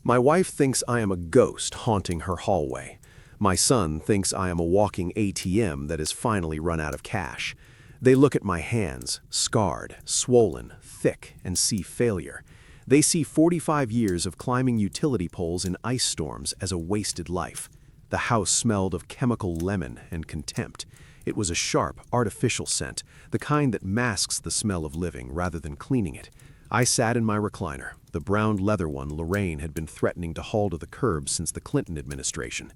My wife thinks I am a ghost haunting her hallway. My son thinks I am a walking ATM that has finally run out of cash. They look at my hands, scarred, swollen, thick, and see failure. They see 45 years of climbing utility poles in ice storms as a wasted life. The house smelled of chemical lemon and contempt. It was a sharp, artificial scent, the kind that masks the smell of living rather than cleaning it. I sat in my recliner, the brown leather one Lorraine had been threatening to haul to the curb since the Clinton administration.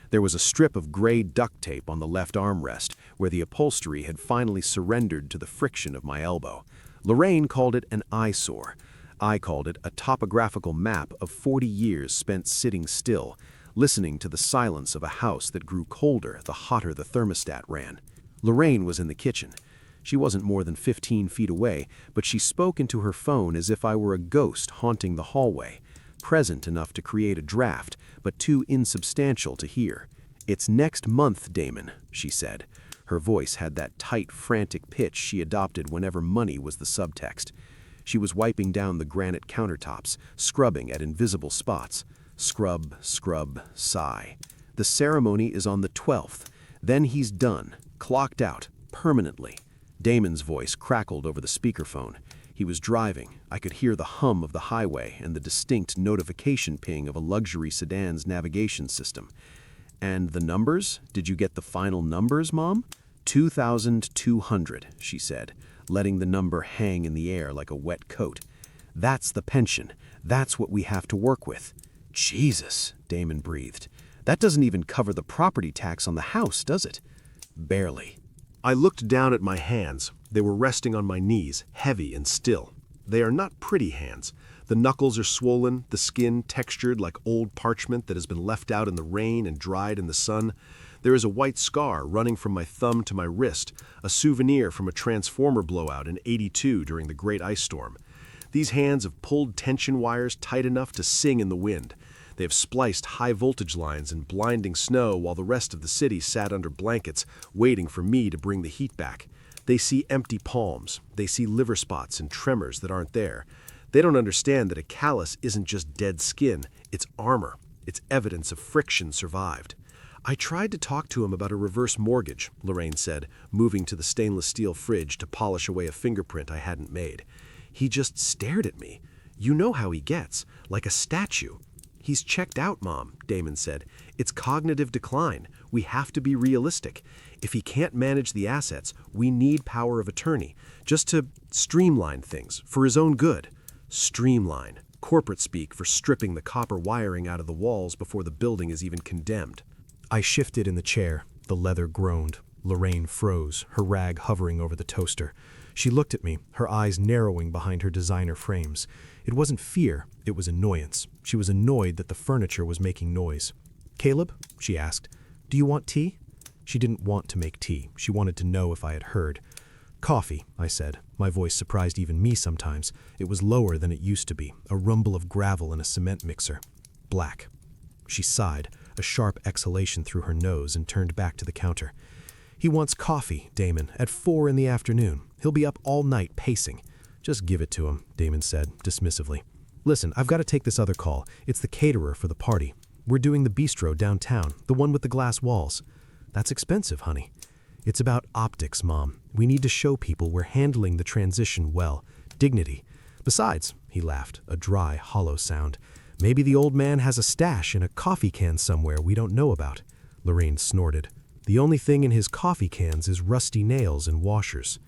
There was a strip of gray duct tape on the left armrest where the upholstery had finally surrendered to the friction of my elbow. Lorraine called it an eyesore. I called it a topographical map of 40 years spent sitting still, listening to the silence of a house that grew colder the hotter the thermostat ran. Lorraine was in the kitchen. She wasn't more than 15 feet away, but she spoke into her phone as if I were a ghost haunting the hallway, present enough to create a draft, but too insubstantial to hear. "It's next month, Damon," she said. Her voice had that tight, frantic pitch she adopted whenever money was the subtext. She was wiping down the granite countertops, scrubbing at invisible spots. Scrub, scrub, sigh. "The ceremony is on the 12th. Then he's done, clocked out, permanently." Damon's voice crackled over the speakerphone. He was driving. I could hear the hum of the highway and the distinct notification ping of a luxury sedan's navigation system. "And the numbers? Did you get the final numbers, Mom?" 2,200, she said, letting the number hang in the air like a wet coat. "That's the pension. That's what we have to work with." "Jesus," Damon breathed. "That doesn't even cover the property tax on the house, does it?" "Barely." I looked down at my hands. They were resting on my knees, heavy and still. They are not pretty hands. The knuckles are swollen, the skin textured like old parchment that has been left out in the rain and dried in the sun. There is a white scar running from my thumb to my wrist, a souvenir from a transformer blowout in '82 during the Great Ice Storm. These hands have pulled tension wires tight enough to sing in the wind. They have spliced high-voltage lines in blinding snow while the rest of the city sat under blankets, waiting for me to bring the heat back. They see empty palms. They see liver spots and tremors that aren't there. They don't understand that a callus isn't just dead skin, it's armor. It's evidence of friction survived. "I tried to talk to him about a reverse mortgage," Lorraine said, moving to the stainless steel fridge to polish away a fingerprint I hadn't made. "He just stared at me. You know how he gets, like a statue." "He's checked out, Mom," Damon said. "It's cognitive decline. We have to be realistic. If he can't manage the assets, we need power of attorney, just to streamline things, for his own good." Streamline. Corporate speak for stripping the copper wiring out of the walls before the building is even condemned. I shifted in the chair. The leather groaned. Lorraine froze, her rag hovering over the toaster. She looked at me, her eyes narrowing behind her designer frames. It wasn't fear, it was annoyance. She was annoyed that the furniture was making noise. "Caleb," she asked, "do you want tea?" She didn't want to make tea. She wanted to know if I had heard. "Coffee," I said. My voice surprised even me sometimes. It was lower than it used to be, a rumble of gravel in a cement mixer. "Black." She sighed, a sharp exhalation through her nose, and turned back to the counter. "He wants coffee, Damon, at 4 in the afternoon. He'll be up all night pacing." "Just give it to him," Damon said, dismissively. "Listen, I've got to take this other call. It's the caterer for the party. We're doing the bistro downtown, the one with the glass walls." "That's expensive, honey." "It's about optics, Mom. We need to show people we're handling the transition well. Dignity. Besides," he laughed, a dry, hollow sound, "maybe the old man has a stash in a coffee can somewhere we don't know about." Lorraine snorted. "The only thing in his coffee cans is rusty nails and washers."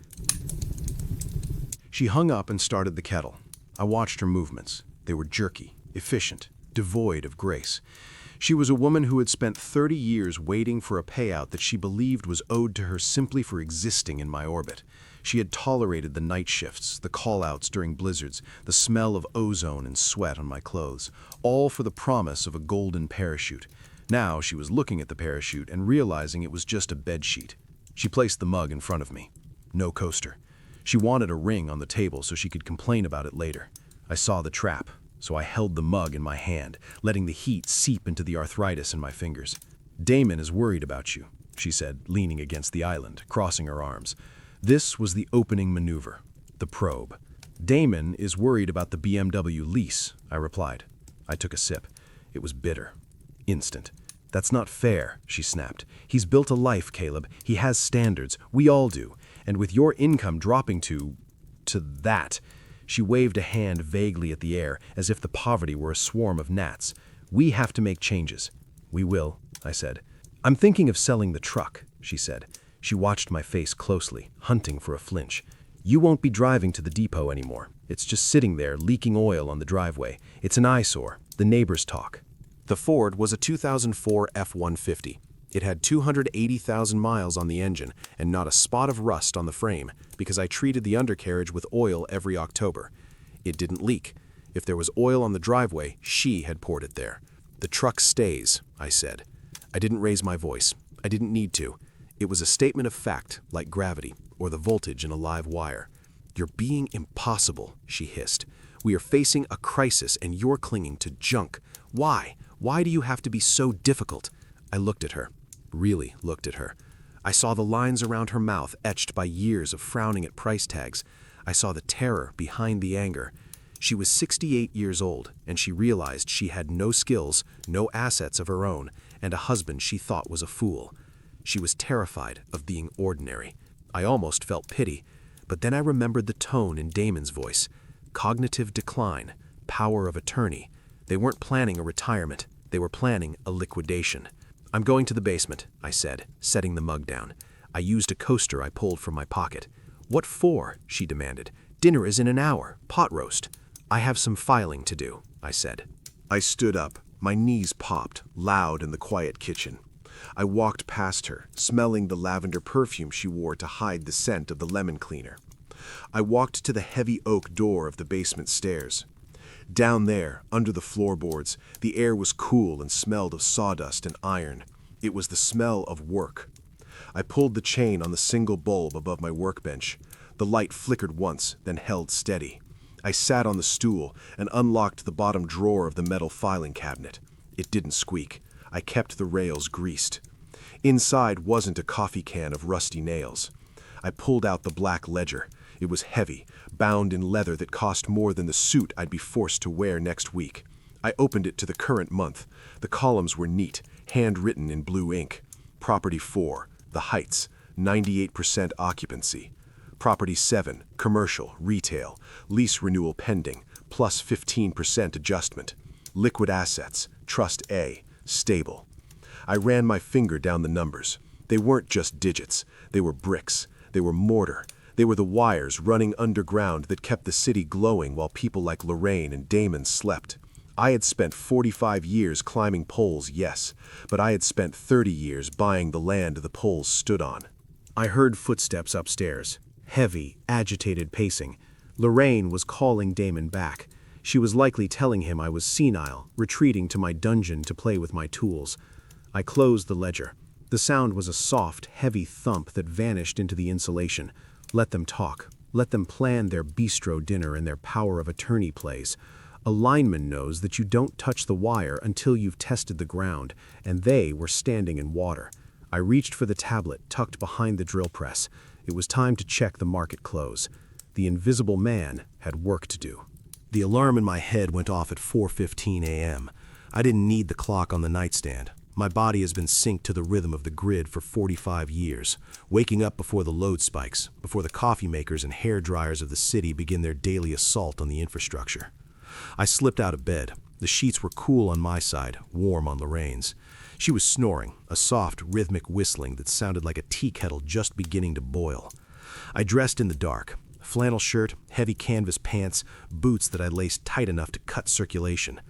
She hung up and started the kettle. I watched her movements. They were jerky, efficient, devoid of grace. She was a woman who had spent 30 years waiting for a payout that she believed was owed to her simply for existing in my orbit. She had tolerated the night shifts, the call-outs during blizzards, the smell of ozone and sweat on my clothes, all for the promise of a golden parachute. Now she was looking at the parachute and realizing it was just a bedsheet. She placed the mug in front of me. No coaster. She wanted a ring on the table so she could complain about it later. I saw the trap, so I held the mug in my hand, letting the heat seep into the arthritis in my fingers. "Damon is worried about you," she said, leaning against the island, crossing her arms. This was the opening maneuver, the probe. "Damon is worried about the BMW lease," I replied. I took a sip. It was bitter. Instant. "That's not fair," she snapped. "He's built a life, Caleb. He has standards. We all do. And with your income dropping to that." She waved a hand vaguely at the air, as if the poverty were a swarm of gnats. "We have to make changes." "We will," I said. "I'm thinking of selling the truck," she said. She watched my face closely, hunting for a flinch. "You won't be driving to the depot anymore. It's just sitting there, leaking oil on the driveway. It's an eyesore. The neighbors talk." The Ford was a 2004 F-150. It had 280,000 miles on the engine and not a spot of rust on the frame because I treated the undercarriage with oil every October. It didn't leak. If there was oil on the driveway, she had poured it there. "The truck stays," I said. I didn't raise my voice. I didn't need to. It was a statement of fact, like gravity or the voltage in a live wire. "You're being impossible," she hissed. "We are facing a crisis and you're clinging to junk. Why? Why do you have to be so difficult?" I looked at her. Really looked at her. I saw the lines around her mouth etched by years of frowning at price tags. I saw the terror behind the anger. She was 68 years old, and she realized she had no skills, no assets of her own, and a husband she thought was a fool. She was terrified of being ordinary. I almost felt pity, but then I remembered the tone in Damon's voice. Cognitive decline, power of attorney. They weren't planning a retirement. They were planning a liquidation. "I'm going to the basement," I said, setting the mug down. I used a coaster I pulled from my pocket. "What for?" she demanded. "Dinner is in an hour. Pot roast." "I have some filing to do," I said. I stood up. My knees popped, loud in the quiet kitchen. I walked past her, smelling the lavender perfume she wore to hide the scent of the lemon cleaner. I walked to the heavy oak door of the basement stairs. Down there, under the floorboards, the air was cool and smelled of sawdust and iron. It was the smell of work. I pulled the chain on the single bulb above my workbench. The light flickered once, then held steady. I sat on the stool and unlocked the bottom drawer of the metal filing cabinet. It didn't squeak. I kept the rails greased. Inside wasn't a coffee can of rusty nails. I pulled out the black ledger. It was heavy, bound in leather that cost more than the suit I'd be forced to wear next week. I opened it to the current month. The columns were neat, handwritten in blue ink. Property 4, The Heights, 98% occupancy. Property 7, commercial, retail, lease renewal pending, plus 15% adjustment. Liquid assets, Trust A, stable. I ran my finger down the numbers. They weren't just digits. They were bricks. They were mortar. They were the wires running underground that kept the city glowing while people like Lorraine and Damon slept. I had spent 45 years climbing poles, yes, but I had spent 30 years buying the land the poles stood on. I heard footsteps upstairs. Heavy, agitated pacing. Lorraine was calling Damon back. She was likely telling him I was senile, retreating to my dungeon to play with my tools. I closed the ledger. The sound was a soft, heavy thump that vanished into the insulation. Let them talk. Let them plan their bistro dinner and their power of attorney plays. A lineman knows that you don't touch the wire until you've tested the ground, and they were standing in water. I reached for the tablet tucked behind the drill press. It was time to check the market close. The invisible man had work to do. The alarm in my head went off at 4:15 a.m. I didn't need the clock on the nightstand. My body has been synced to the rhythm of the grid for 45 years, waking up before the load spikes, before the coffee makers and hair dryers of the city begin their daily assault on the infrastructure. I slipped out of bed. The sheets were cool on my side, warm on Lorraine's. She was snoring, a soft, rhythmic whistling that sounded like a tea kettle just beginning to boil. I dressed in the dark. Flannel shirt, heavy canvas pants, boots that I laced tight enough to cut circulation.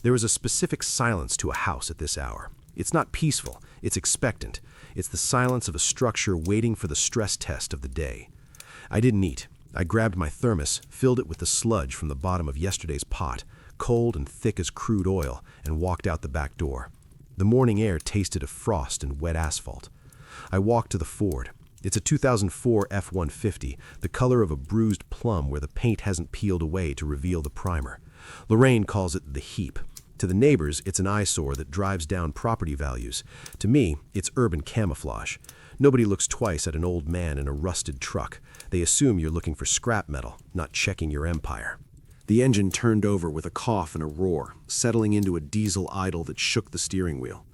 There is a specific silence to a house at this hour. It's not peaceful, it's expectant. It's the silence of a structure waiting for the stress test of the day. I didn't eat. I grabbed my thermos, filled it with the sludge from the bottom of yesterday's pot, cold and thick as crude oil, and walked out the back door. The morning air tasted of frost and wet asphalt. I walked to the Ford. It's a 2004 F-150, the color of a bruised plum where the paint hasn't peeled away to reveal the primer. Lorraine calls it the heap. To the neighbors, it's an eyesore that drives down property values. To me, it's urban camouflage. Nobody looks twice at an old man in a rusted truck. They assume you're looking for scrap metal, not checking your empire. The engine turned over with a cough and a roar, settling into a diesel idle that shook the steering wheel.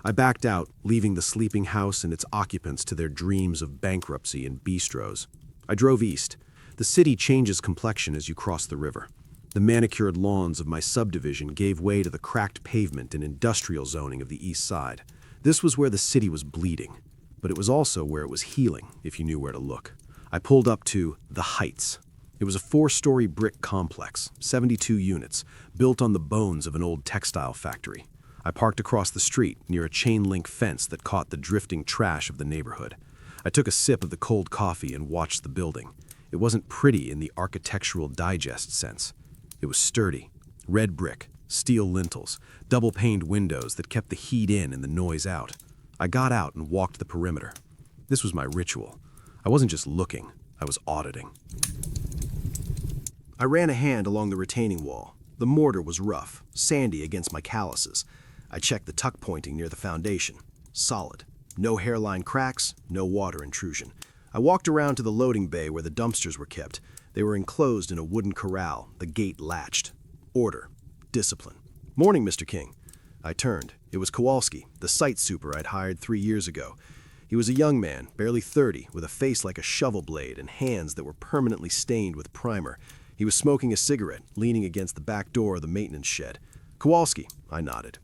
I backed out, leaving the sleeping house and its occupants to their dreams of bankruptcy and bistros. I drove east. The city changes complexion as you cross the river. The manicured lawns of my subdivision gave way to the cracked pavement and industrial zoning of the east side. This was where the city was bleeding, but it was also where it was healing, if you knew where to look. I pulled up to The Heights. It was a 4-story brick complex, 72 units, built on the bones of an old textile factory. I parked across the street near a chain-link fence that caught the drifting trash of the neighborhood. I took a sip of the cold coffee and watched the building. It wasn't pretty in the architectural digest sense. It was sturdy, red brick, steel lintels, double-paned windows that kept the heat in and the noise out. I got out and walked the perimeter. This was my ritual. I wasn't just looking, I was auditing. I ran a hand along the retaining wall. The mortar was rough, sandy against my calluses. I checked the tuck pointing near the foundation. Solid. No hairline cracks, no water intrusion. I walked around to the loading bay where the dumpsters were kept. They were enclosed in a wooden corral, the gate latched. Order. Discipline. "Morning, Mr. King." I turned. It was Kowalski, the site super I'd hired 3 years ago. He was a young man, barely 30, with a face like a shovel blade and hands that were permanently stained with primer. He was smoking a cigarette, leaning against the back door of the maintenance shed. "Kowalski," I nodded.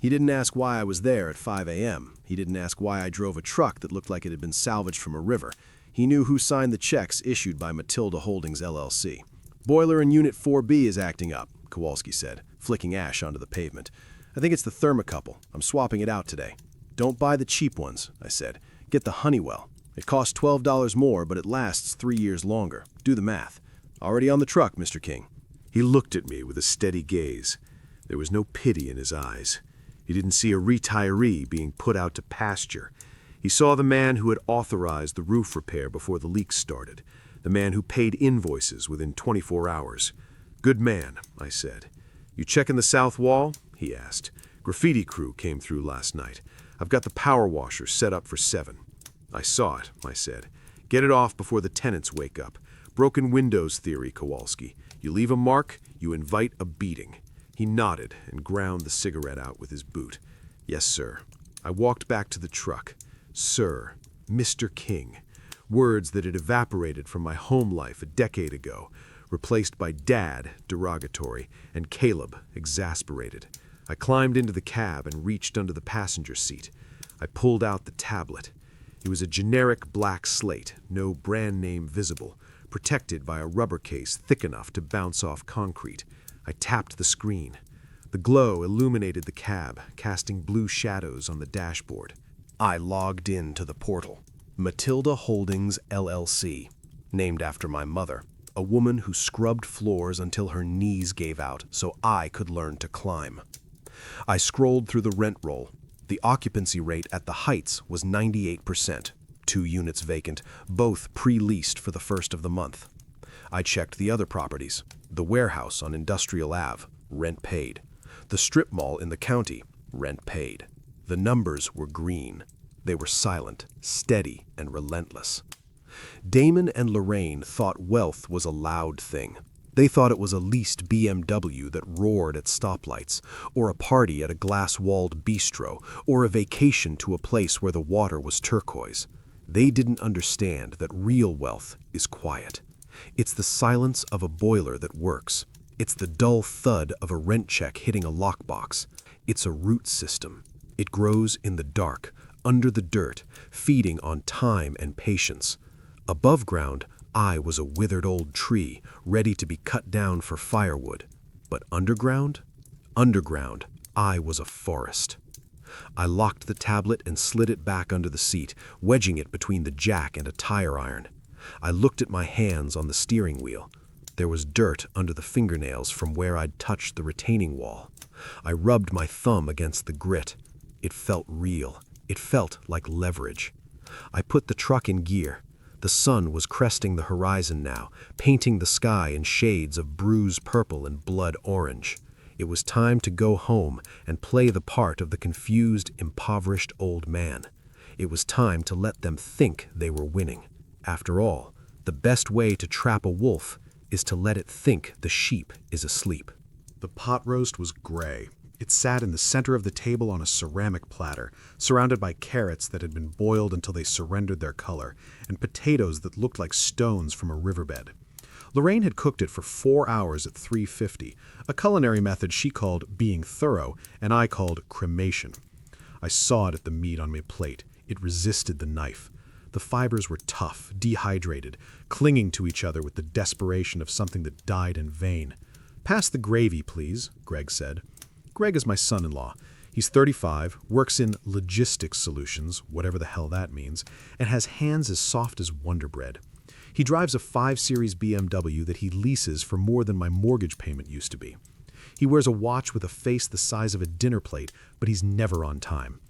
He didn't ask why I was there at 5 a.m. He didn't ask why I drove a truck that looked like it had been salvaged from a river. He knew who signed the checks issued by Matilda Holdings, LLC. "Boiler in Unit 4B is acting up," Kowalski said, flicking ash onto the pavement. "I think it's the thermocouple. I'm swapping it out today." "Don't buy the cheap ones," I said. "Get the Honeywell. It costs $12 more, but it lasts 3 years longer. Do the math." "Already on the truck, Mr. King." He looked at me with a steady gaze. There was no pity in his eyes. He didn't see a retiree being put out to pasture. He saw the man who had authorized the roof repair before the leaks started, the man who paid invoices within 24 hours. "Good man," I said. "You checking the south wall?" he asked. "Graffiti crew came through last night. I've got the power washer set up for 7. "I saw it," I said. "Get it off before the tenants wake up. Broken windows theory, Kowalski. You leave a mark, you invite a beating." He nodded and ground the cigarette out with his boot. "Yes, sir." I walked back to the truck. "Sir," "Mr. King," words that had evaporated from my home life a decade ago, replaced by Dad, derogatory, and Caleb, exasperated. I climbed into the cab and reached under the passenger seat. I pulled out the tablet. It was a generic black slate, no brand name visible, protected by a rubber case thick enough to bounce off concrete. I tapped the screen. The glow illuminated the cab, casting blue shadows on the dashboard. I logged in to the portal. Matilda Holdings, LLC, named after my mother, a woman who scrubbed floors until her knees gave out so I could learn to climb. I scrolled through the rent roll. The occupancy rate at the Heights was 98%, 2 units vacant, both pre-leased for the first of the month. I checked the other properties. The warehouse on Industrial Ave, rent paid. The strip mall in the county, rent paid. The numbers were green. They were silent, steady, and relentless. Damon and Lorraine thought wealth was a loud thing. They thought it was a leased BMW that roared at stoplights, or a party at a glass-walled bistro, or a vacation to a place where the water was turquoise. They didn't understand that real wealth is quiet. It's the silence of a boiler that works. It's the dull thud of a rent check hitting a lockbox. It's a root system. It grows in the dark, under the dirt, feeding on time and patience. Above ground, I was a withered old tree, ready to be cut down for firewood. But underground? Underground, I was a forest. I locked the tablet and slid it back under the seat, wedging it between the jack and a tire iron. I looked at my hands on the steering wheel. There was dirt under the fingernails from where I'd touched the retaining wall. I rubbed my thumb against the grit. It felt real. It felt like leverage. I put the truck in gear. The sun was cresting the horizon now, painting the sky in shades of bruise purple and blood orange. It was time to go home and play the part of the confused, impoverished old man. It was time to let them think they were winning. After all, the best way to trap a wolf is to let it think the sheep is asleep. The pot roast was gray. It sat in the center of the table on a ceramic platter, surrounded by carrots that had been boiled until they surrendered their color, and potatoes that looked like stones from a riverbed. Lorraine had cooked it for 4 hours at 350, a culinary method she called being thorough, and I called cremation. I sawed at the meat on my plate. It resisted the knife. The fibers were tough, dehydrated, clinging to each other with the desperation of something that died in vain. "Pass the gravy, please," Greg said. Greg is my son-in-law. He's 35, works in logistics solutions, whatever the hell that means, and has hands as soft as Wonder Bread. He drives a 5 Series BMW that he leases for more than my mortgage payment used to be. He wears a watch with a face the size of a dinner plate, but he's never on time.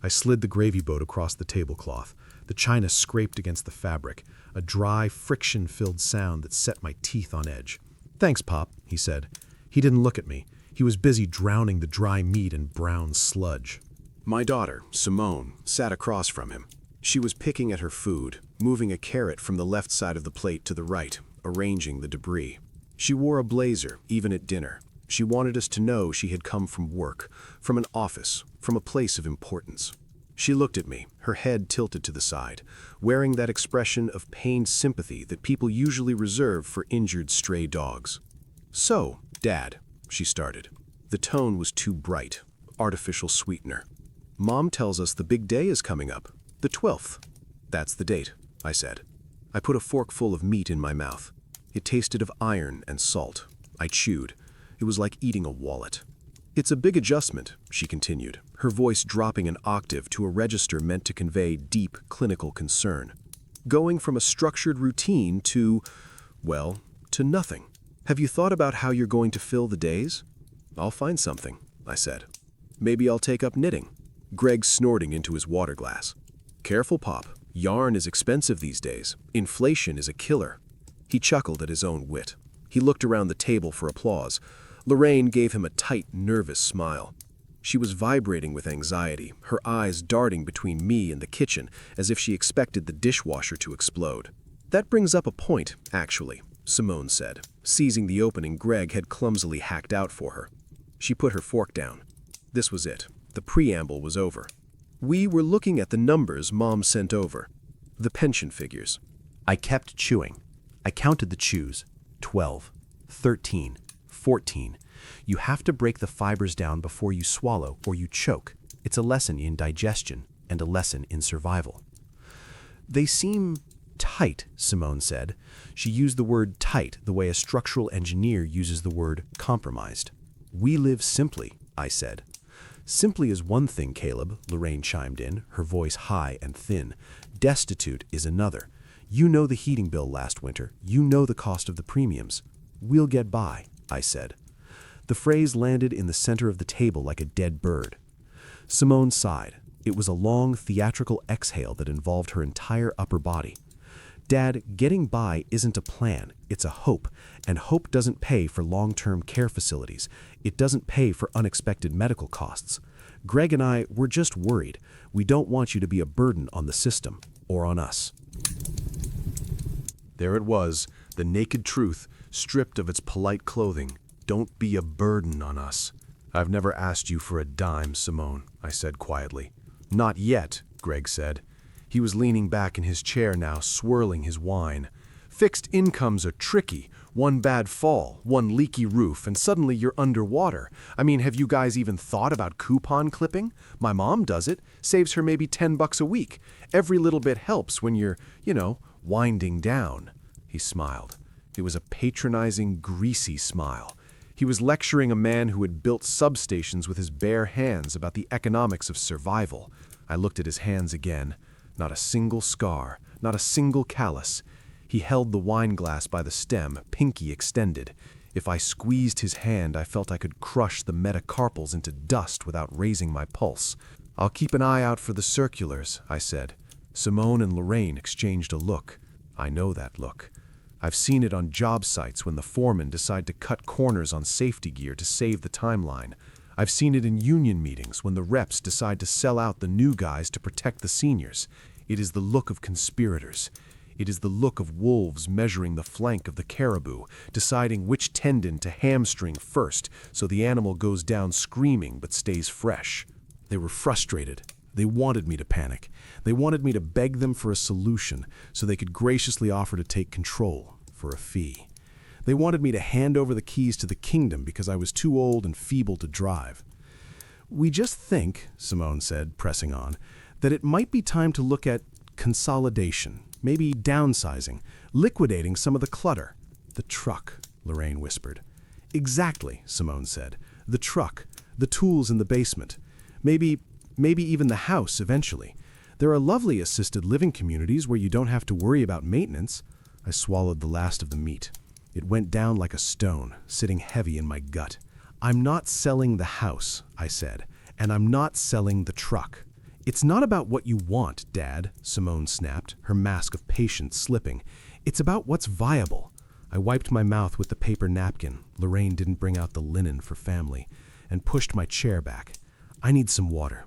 I slid the gravy boat across the tablecloth. The china scraped against the fabric, a dry, friction-filled sound that set my teeth on edge. "Thanks, Pop," he said. He didn't look at me. He was busy drowning the dry meat in brown sludge. My daughter, Simone, sat across from him. She was picking at her food, moving a carrot from the left side of the plate to the right, arranging the debris. She wore a blazer, even at dinner. She wanted us to know she had come from work, from an office, from a place of importance. She looked at me, her head tilted to the side, wearing that expression of pained sympathy that people usually reserve for injured stray dogs. "So, Dad," she started. The tone was too bright, artificial sweetener. "Mom tells us the big day is coming up, the 12th. "That's the date," I said. I put a forkful of meat in my mouth. It tasted of iron and salt. I chewed. It was like eating a wallet. "It's a big adjustment," she continued, her voice dropping an octave to a register meant to convey deep clinical concern. "Going from a structured routine to, well, to nothing. Have you thought about how you're going to fill the days?" "I'll find something," I said. "Maybe I'll take up knitting." Greg snorting into his water glass. "Careful, Pop. Yarn is expensive these days. Inflation is a killer." He chuckled at his own wit. He looked around the table for applause. Lorraine gave him a tight, nervous smile. She was vibrating with anxiety, her eyes darting between me and the kitchen as if she expected the dishwasher to explode. "That brings up a point, actually," Simone said, seizing the opening Greg had clumsily hacked out for her. She put her fork down. This was it. The preamble was over. "We were looking at the numbers Mom sent over. The pension figures." I kept chewing. I counted the chews. 12, 13, 14. You have to break the fibers down before you swallow or you choke. It's a lesson in digestion and a lesson in survival. "They seem tight," Simone said. She used the word tight the way a structural engineer uses the word compromised. "We live simply," I said. "Simply is one thing, Caleb," Lorraine chimed in, her voice high and thin. "Destitute is another. You know the heating bill last winter. You know the cost of the premiums." "We'll get by," I said. The phrase landed in the center of the table like a dead bird. Simone sighed. It was a long, theatrical exhale that involved her entire upper body. "Dad, getting by isn't a plan, it's a hope, and hope doesn't pay for long-term care facilities. It doesn't pay for unexpected medical costs. Greg and I, we're just worried. We don't want you to be a burden on the system, or on us." There it was, the naked truth, stripped of its polite clothing. "Don't be a burden on us." "I've never asked you for a dime, Simone," I said quietly. "Not yet," Greg said. He was leaning back in his chair now, swirling his wine. "Fixed incomes are tricky. One bad fall, one leaky roof, and suddenly you're underwater. I mean, have you guys even thought about coupon clipping? My mom does it. Saves her maybe $10 a week. Every little bit helps when you're, winding down." He smiled. It was a patronizing, greasy smile. He was lecturing a man who had built substations with his bare hands about the economics of survival. I looked at his hands again. Not a single scar, not a single callus. He held the wine glass by the stem, pinky extended. If I squeezed his hand, I felt I could crush the metacarpals into dust without raising my pulse. "I'll keep an eye out for the circulars," I said. Simone and Lorraine exchanged a look. I know that look. I've seen it on job sites when the foremen decide to cut corners on safety gear to save the timeline. I've seen it in union meetings when the reps decide to sell out the new guys to protect the seniors. It is the look of conspirators. It is the look of wolves measuring the flank of the caribou, deciding which tendon to hamstring first so the animal goes down screaming but stays fresh. They were frustrated. They wanted me to panic. They wanted me to beg them for a solution so they could graciously offer to take control for a fee. They wanted me to hand over the keys to the kingdom because I was too old and feeble to drive. "We just think," Simone said, pressing on, "that it might be time to look at consolidation, maybe downsizing, liquidating some of the clutter." "The truck," Lorraine whispered. "Exactly," Simone said. "The truck, the tools in the basement. Maybe even the house eventually. There are lovely assisted living communities where you don't have to worry about maintenance." I swallowed the last of the meat. It went down like a stone, sitting heavy in my gut. "I'm not selling the house," I said, "and I'm not selling the truck." "It's not about what you want, Dad," Simone snapped, her mask of patience slipping. "It's about what's viable." I wiped my mouth with the paper napkin. Lorraine didn't bring out the linen for family, and pushed my chair back. "I need some water."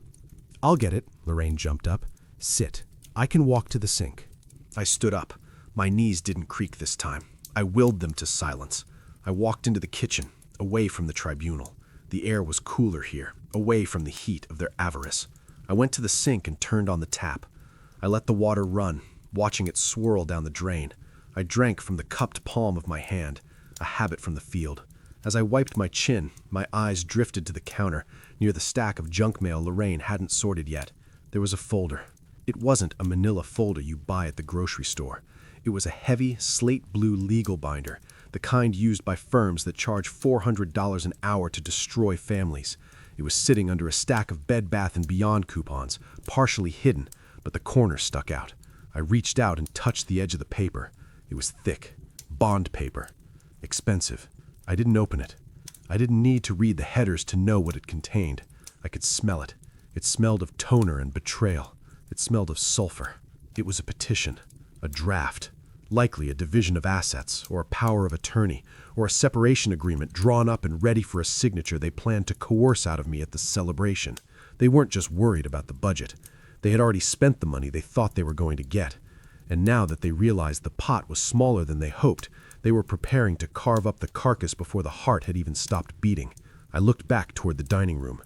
"I'll get it." Lorraine jumped up. "Sit. I can walk to the sink." I stood up. My knees didn't creak this time. I willed them to silence. I walked into the kitchen, away from the tribunal. The air was cooler here, away from the heat of their avarice. I went to the sink and turned on the tap. I let the water run, watching it swirl down the drain. I drank from the cupped palm of my hand, a habit from the field. As I wiped my chin, my eyes drifted to the counter, near the stack of junk mail Lorraine hadn't sorted yet. There was a folder. It wasn't a manila folder you buy at the grocery store. It was a heavy, slate-blue legal binder, the kind used by firms that charge $400 an hour to destroy families. It was sitting under a stack of Bed Bath & Beyond coupons, partially hidden, but the corner stuck out. I reached out and touched the edge of the paper. It was thick, bond paper, expensive. I didn't open it. I didn't need to read the headers to know what it contained. I could smell it. It smelled of toner and betrayal. It smelled of sulfur. It was a petition, a draft, likely a division of assets, or a power of attorney, or a separation agreement drawn up and ready for a signature they planned to coerce out of me at the celebration. They weren't just worried about the budget. They had already spent the money they thought they were going to get. And now that they realized the pot was smaller than they hoped, they were preparing to carve up the carcass before the heart had even stopped beating. I looked back toward the dining room.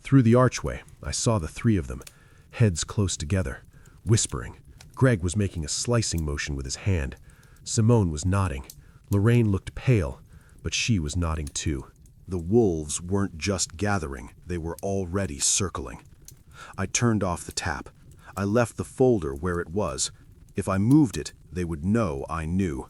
Through the archway, I saw the three of them, heads close together, whispering. Greg was making a slicing motion with his hand. Simone was nodding. Lorraine looked pale, but she was nodding too. The wolves weren't just gathering, they were already circling. I turned off the tap. I left the folder where it was. If I moved it, they would know I knew.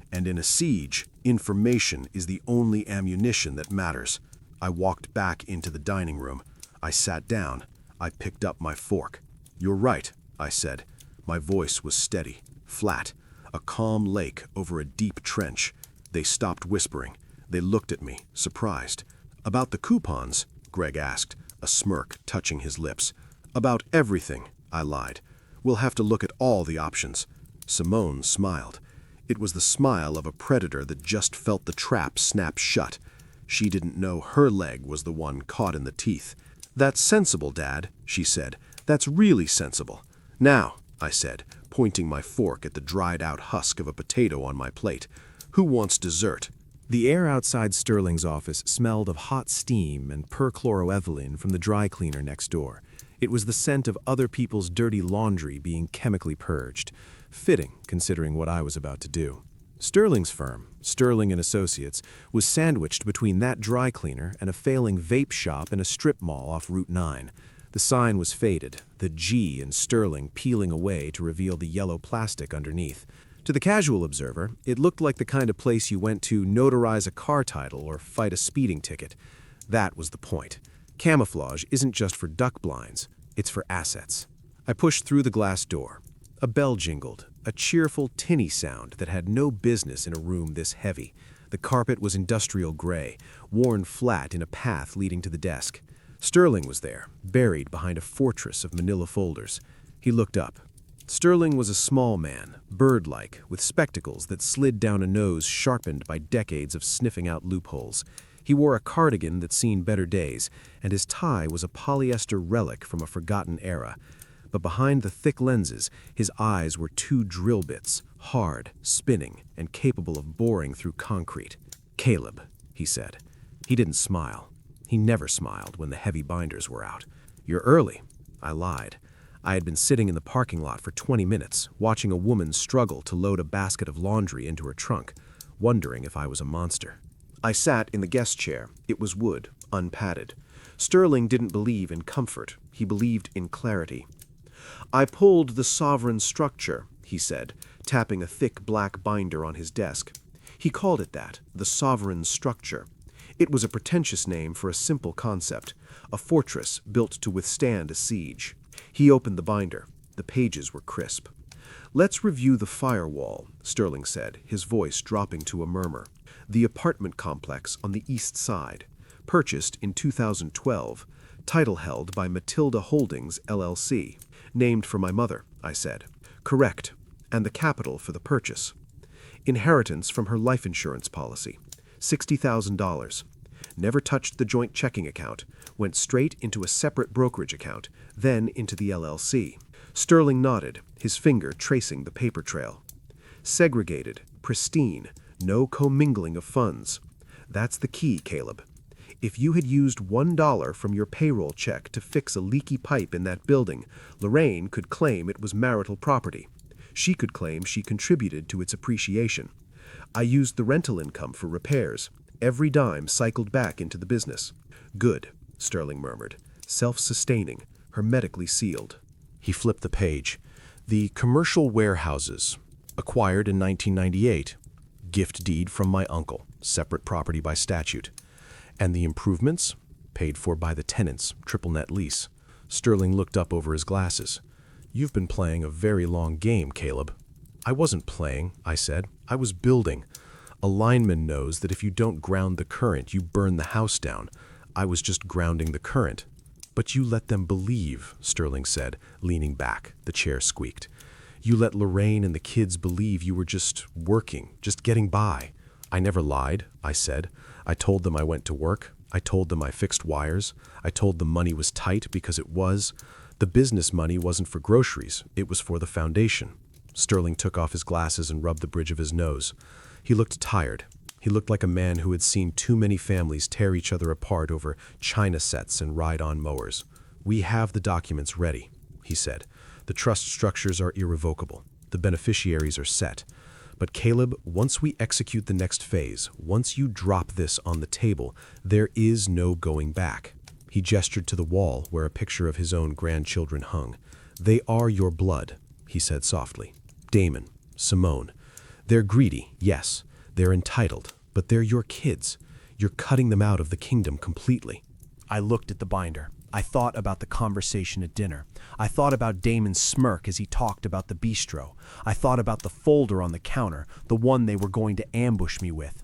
And in a siege, information is the only ammunition that matters. I walked back into the dining room. I sat down. I picked up my fork. "You're right," I said. My voice was steady, flat, a calm lake over a deep trench. They stopped whispering. They looked at me, surprised. "About the coupons?" Greg asked, a smirk touching his lips. "About everything," I lied. "We'll have to look at all the options." Simone smiled. It was the smile of a predator that just felt the trap snap shut. She didn't know her leg was the one caught in the teeth. "That's sensible, Dad," she said. "That's really sensible." "Now," I said, pointing my fork at the dried-out husk of a potato on my plate, "who wants dessert?" The air outside Sterling's office smelled of hot steam and perchloroethylene from the dry cleaner next door. It was the scent of other people's dirty laundry being chemically purged. Fitting, considering what I was about to do. Sterling's firm, Sterling & Associates, was sandwiched between that dry cleaner and a failing vape shop in a strip mall off Route 9. The sign was faded, the G in Sterling peeling away to reveal the yellow plastic underneath. To the casual observer, it looked like the kind of place you went to notarize a car title or fight a speeding ticket. That was the point. Camouflage isn't just for duck blinds, it's for assets. I pushed through the glass door. A bell jingled, a cheerful, tinny sound that had no business in a room this heavy. The carpet was industrial gray, worn flat in a path leading to the desk. Sterling was there, buried behind a fortress of manila folders. He looked up. Sterling was a small man, bird-like, with spectacles that slid down a nose sharpened by decades of sniffing out loopholes. He wore a cardigan that'd seen better days, and his tie was a polyester relic from a forgotten era. but behind the thick lenses, his eyes were two drill bits, hard, spinning, and capable of boring through concrete. "Caleb," he said. He didn't smile. He never smiled when the heavy binders were out. "You're early." I lied. I had been sitting in the parking lot for 20 minutes, watching a woman struggle to load a basket of laundry into her trunk, wondering if I was a monster. I sat in the guest chair. It was wood, unpadded. Sterling didn't believe in comfort. He believed in clarity. "I pulled the sovereign structure," he said, tapping a thick black binder on his desk. He called it that, the sovereign structure. It was a pretentious name for a simple concept, a fortress built to withstand a siege. He opened the binder. The pages were crisp. "Let's review the firewall," Sterling said, his voice dropping to a murmur. "The apartment complex on the east side. Purchased in 2012. Title held by Matilda Holdings, LLC. Named for my mother," I said. "Correct. And the capital for the purchase." "Inheritance from her life insurance policy. $60,000. Never touched the joint checking account. Went straight into a separate brokerage account, then into the LLC." Sterling nodded, his finger tracing the paper trail. "Segregated, pristine, no commingling of funds. That's the key, Caleb. If you had used $1 from your payroll check to fix a leaky pipe in that building, Lorraine could claim it was marital property. She could claim she contributed to its appreciation. I used the rental income for repairs. Every dime cycled back into the business." "Good," Sterling murmured. "Self-sustaining, hermetically sealed." He flipped the page. "The commercial warehouses. Acquired in 1998. Gift deed from my uncle. Separate property by statute. And the improvements? Paid for by the tenants, triple net lease." Sterling looked up over his glasses. "You've been playing a very long game, Caleb." "I wasn't playing," I said. "I was building. A lineman knows that if you don't ground the current, you burn the house down. I was just grounding the current." "But you let them believe," Sterling said, leaning back. The chair squeaked. "You let Lorraine and the kids believe you were just working, just getting by." "I never lied," I said. "I told them I went to work. I told them I fixed wires. I told them money was tight because it was. The business money wasn't for groceries. It was for the foundation." Sterling took off his glasses and rubbed the bridge of his nose. He looked tired. He looked like a man who had seen too many families tear each other apart over china sets and ride-on mowers. "We have the documents ready," he said. "The trust structures are irrevocable. The beneficiaries are set. But Caleb, once we execute the next phase, once you drop this on the table, there is no going back." He gestured to the wall where a picture of his own grandchildren hung. "They are your blood," he said softly. "Damon, Simone. They're greedy, yes. They're entitled, but they're your kids. You're cutting them out of the kingdom completely." I looked at the binder. I thought about the conversation at dinner. I thought about Damon's smirk as he talked about the bistro. I thought about the folder on the counter, the one they were going to ambush me with.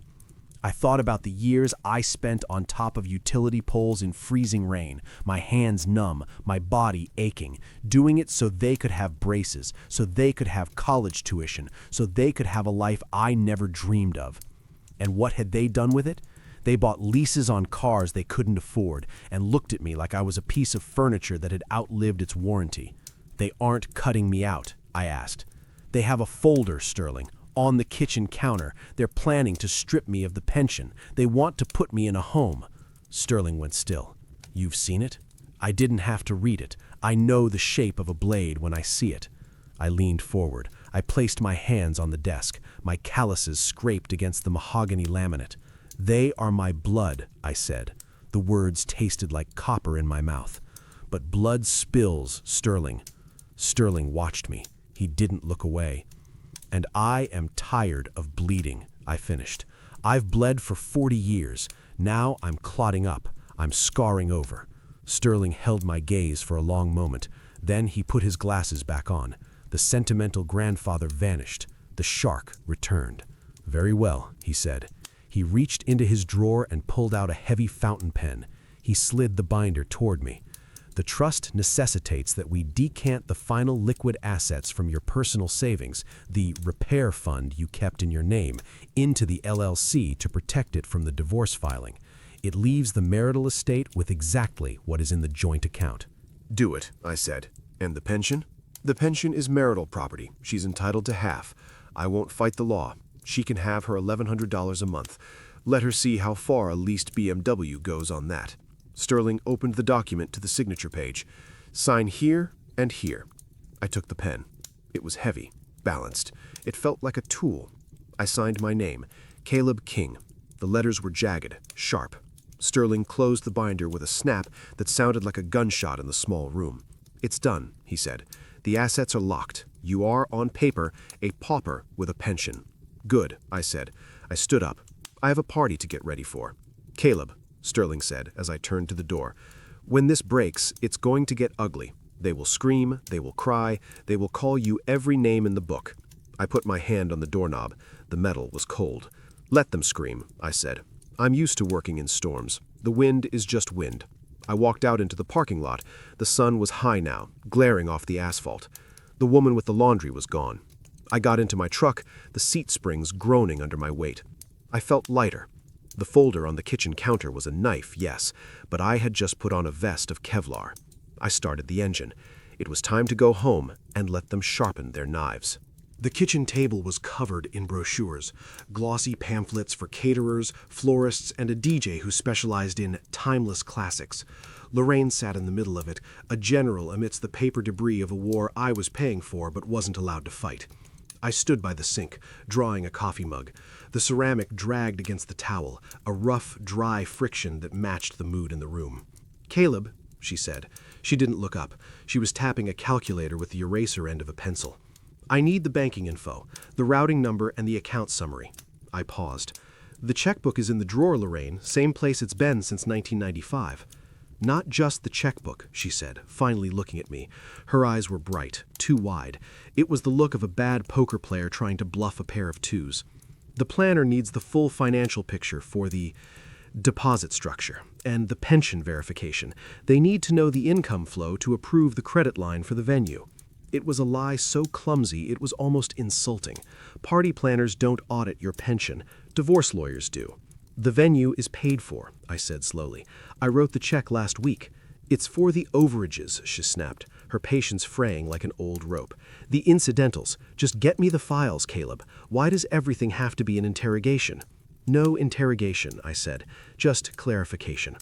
I thought about the years I spent on top of utility poles in freezing rain, my hands numb, my body aching, doing it so they could have braces, so they could have college tuition, so they could have a life I never dreamed of. And what had they done with it? They bought leases on cars they couldn't afford and looked at me like I was a piece of furniture that had outlived its warranty. "They aren't cutting me out," I asked. "They have a folder, Sterling, on the kitchen counter. They're planning to strip me of the pension. They want to put me in a home." Sterling went still. "You've seen it?" "I didn't have to read it. I know the shape of a blade when I see it." I leaned forward. I placed my hands on the desk. My calluses scraped against the mahogany laminate. "They are my blood," I said. The words tasted like copper in my mouth. "But blood spills, Sterling." Sterling watched me. He didn't look away. "And I am tired of bleeding," I finished. "I've bled for 40 years. Now I'm clotting up. I'm scarring over." Sterling held my gaze for a long moment. Then he put his glasses back on. The sentimental grandfather vanished. The shark returned. "Very well," he said. He reached into his drawer and pulled out a heavy fountain pen. He slid the binder toward me. "The trust necessitates that we decant the final liquid assets from your personal savings, the repair fund you kept in your name, into the LLC to protect it from the divorce filing. It leaves the marital estate with exactly what is in the joint account." "Do it," I said. And the pension? The pension is marital property. She's entitled to half. I won't fight the law. She can have her $1,100 a month. Let her see how far a leased BMW goes on that. Sterling opened the document to the signature page. Sign here and here. I took the pen. It was heavy, balanced. It felt like a tool. I signed my name, Caleb King. The letters were jagged, sharp. Sterling closed the binder with a snap that sounded like a gunshot in the small room. It's done, he said. The assets are locked. You are, on paper, a pauper with a pension. Good, I said. I stood up. I have a party to get ready for. Caleb, Sterling said as I turned to the door. When this breaks, it's going to get ugly. They will scream, they will cry, they will call you every name in the book. I put my hand on the doorknob. The metal was cold. Let them scream, I said. I'm used to working in storms. The wind is just wind. I walked out into the parking lot. The sun was high now, glaring off the asphalt. The woman with the laundry was gone. I got into my truck, the seat springs groaning under my weight. I felt lighter. The folder on the kitchen counter was a knife, yes, but I had just put on a vest of Kevlar. I started the engine. It was time to go home and let them sharpen their knives. The kitchen table was covered in brochures, glossy pamphlets for caterers, florists, and a DJ who specialized in timeless classics. Lorraine sat in the middle of it, a general amidst the paper debris of a war I was paying for but wasn't allowed to fight. I stood by the sink, drawing a coffee mug. The ceramic dragged against the towel, a rough, dry friction that matched the mood in the room. "Caleb," she said. She didn't look up. She was tapping a calculator with the eraser end of a pencil. "I need the banking info, the routing number, and the account summary." I paused. "The checkbook is in the drawer, Lorraine, same place it's been since 1995. "Not just the checkbook," she said, finally looking at me. Her eyes were bright, too wide. It was the look of a bad poker player trying to bluff a pair of twos. "The planner needs the full financial picture for the deposit structure and the pension verification. They need to know the income flow to approve the credit line for the venue." It was a lie so clumsy it was almost insulting. Party planners don't audit your pension. Divorce lawyers do. "The venue is paid for," I said slowly. "I wrote the check last week." "It's for the overages," she snapped, her patience fraying like an old rope. "The incidentals. Just get me the files, Caleb. Why does everything have to be an interrogation?" "No interrogation," I said. "Just clarification."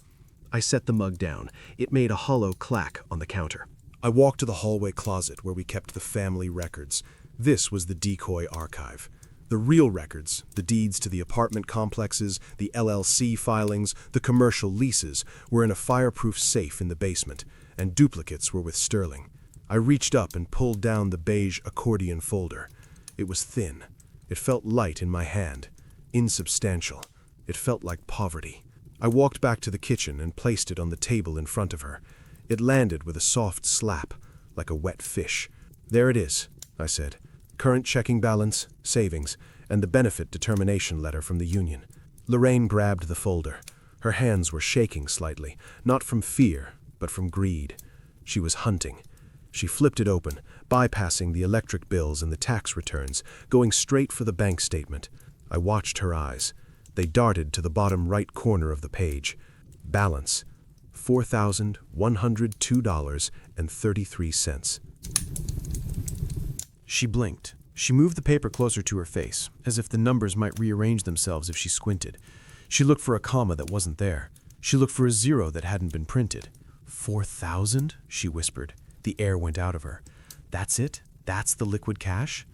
I set the mug down. It made a hollow clack on the counter. I walked to the hallway closet where we kept the family records. This was the decoy archive. The real records, the deeds to the apartment complexes, the LLC filings, the commercial leases, were in a fireproof safe in the basement, and duplicates were with Sterling. I reached up and pulled down the beige accordion folder. It was thin. It felt light in my hand. Insubstantial. It felt like poverty. I walked back to the kitchen and placed it on the table in front of her. It landed with a soft slap, like a wet fish. "There it is," I said. "Current checking balance, savings, and the benefit determination letter from the union." Lorraine grabbed the folder. Her hands were shaking slightly, not from fear, but from greed. She was hunting. She flipped it open, bypassing the electric bills and the tax returns, going straight for the bank statement. I watched her eyes. They darted to the bottom right corner of the page. Balance, $4,102.33. She blinked. She moved the paper closer to her face, as if the numbers might rearrange themselves if she squinted. She looked for a comma that wasn't there. She looked for a zero that hadn't been printed. 4,000? She whispered. The air went out of her. "That's it? That's the liquid cash?"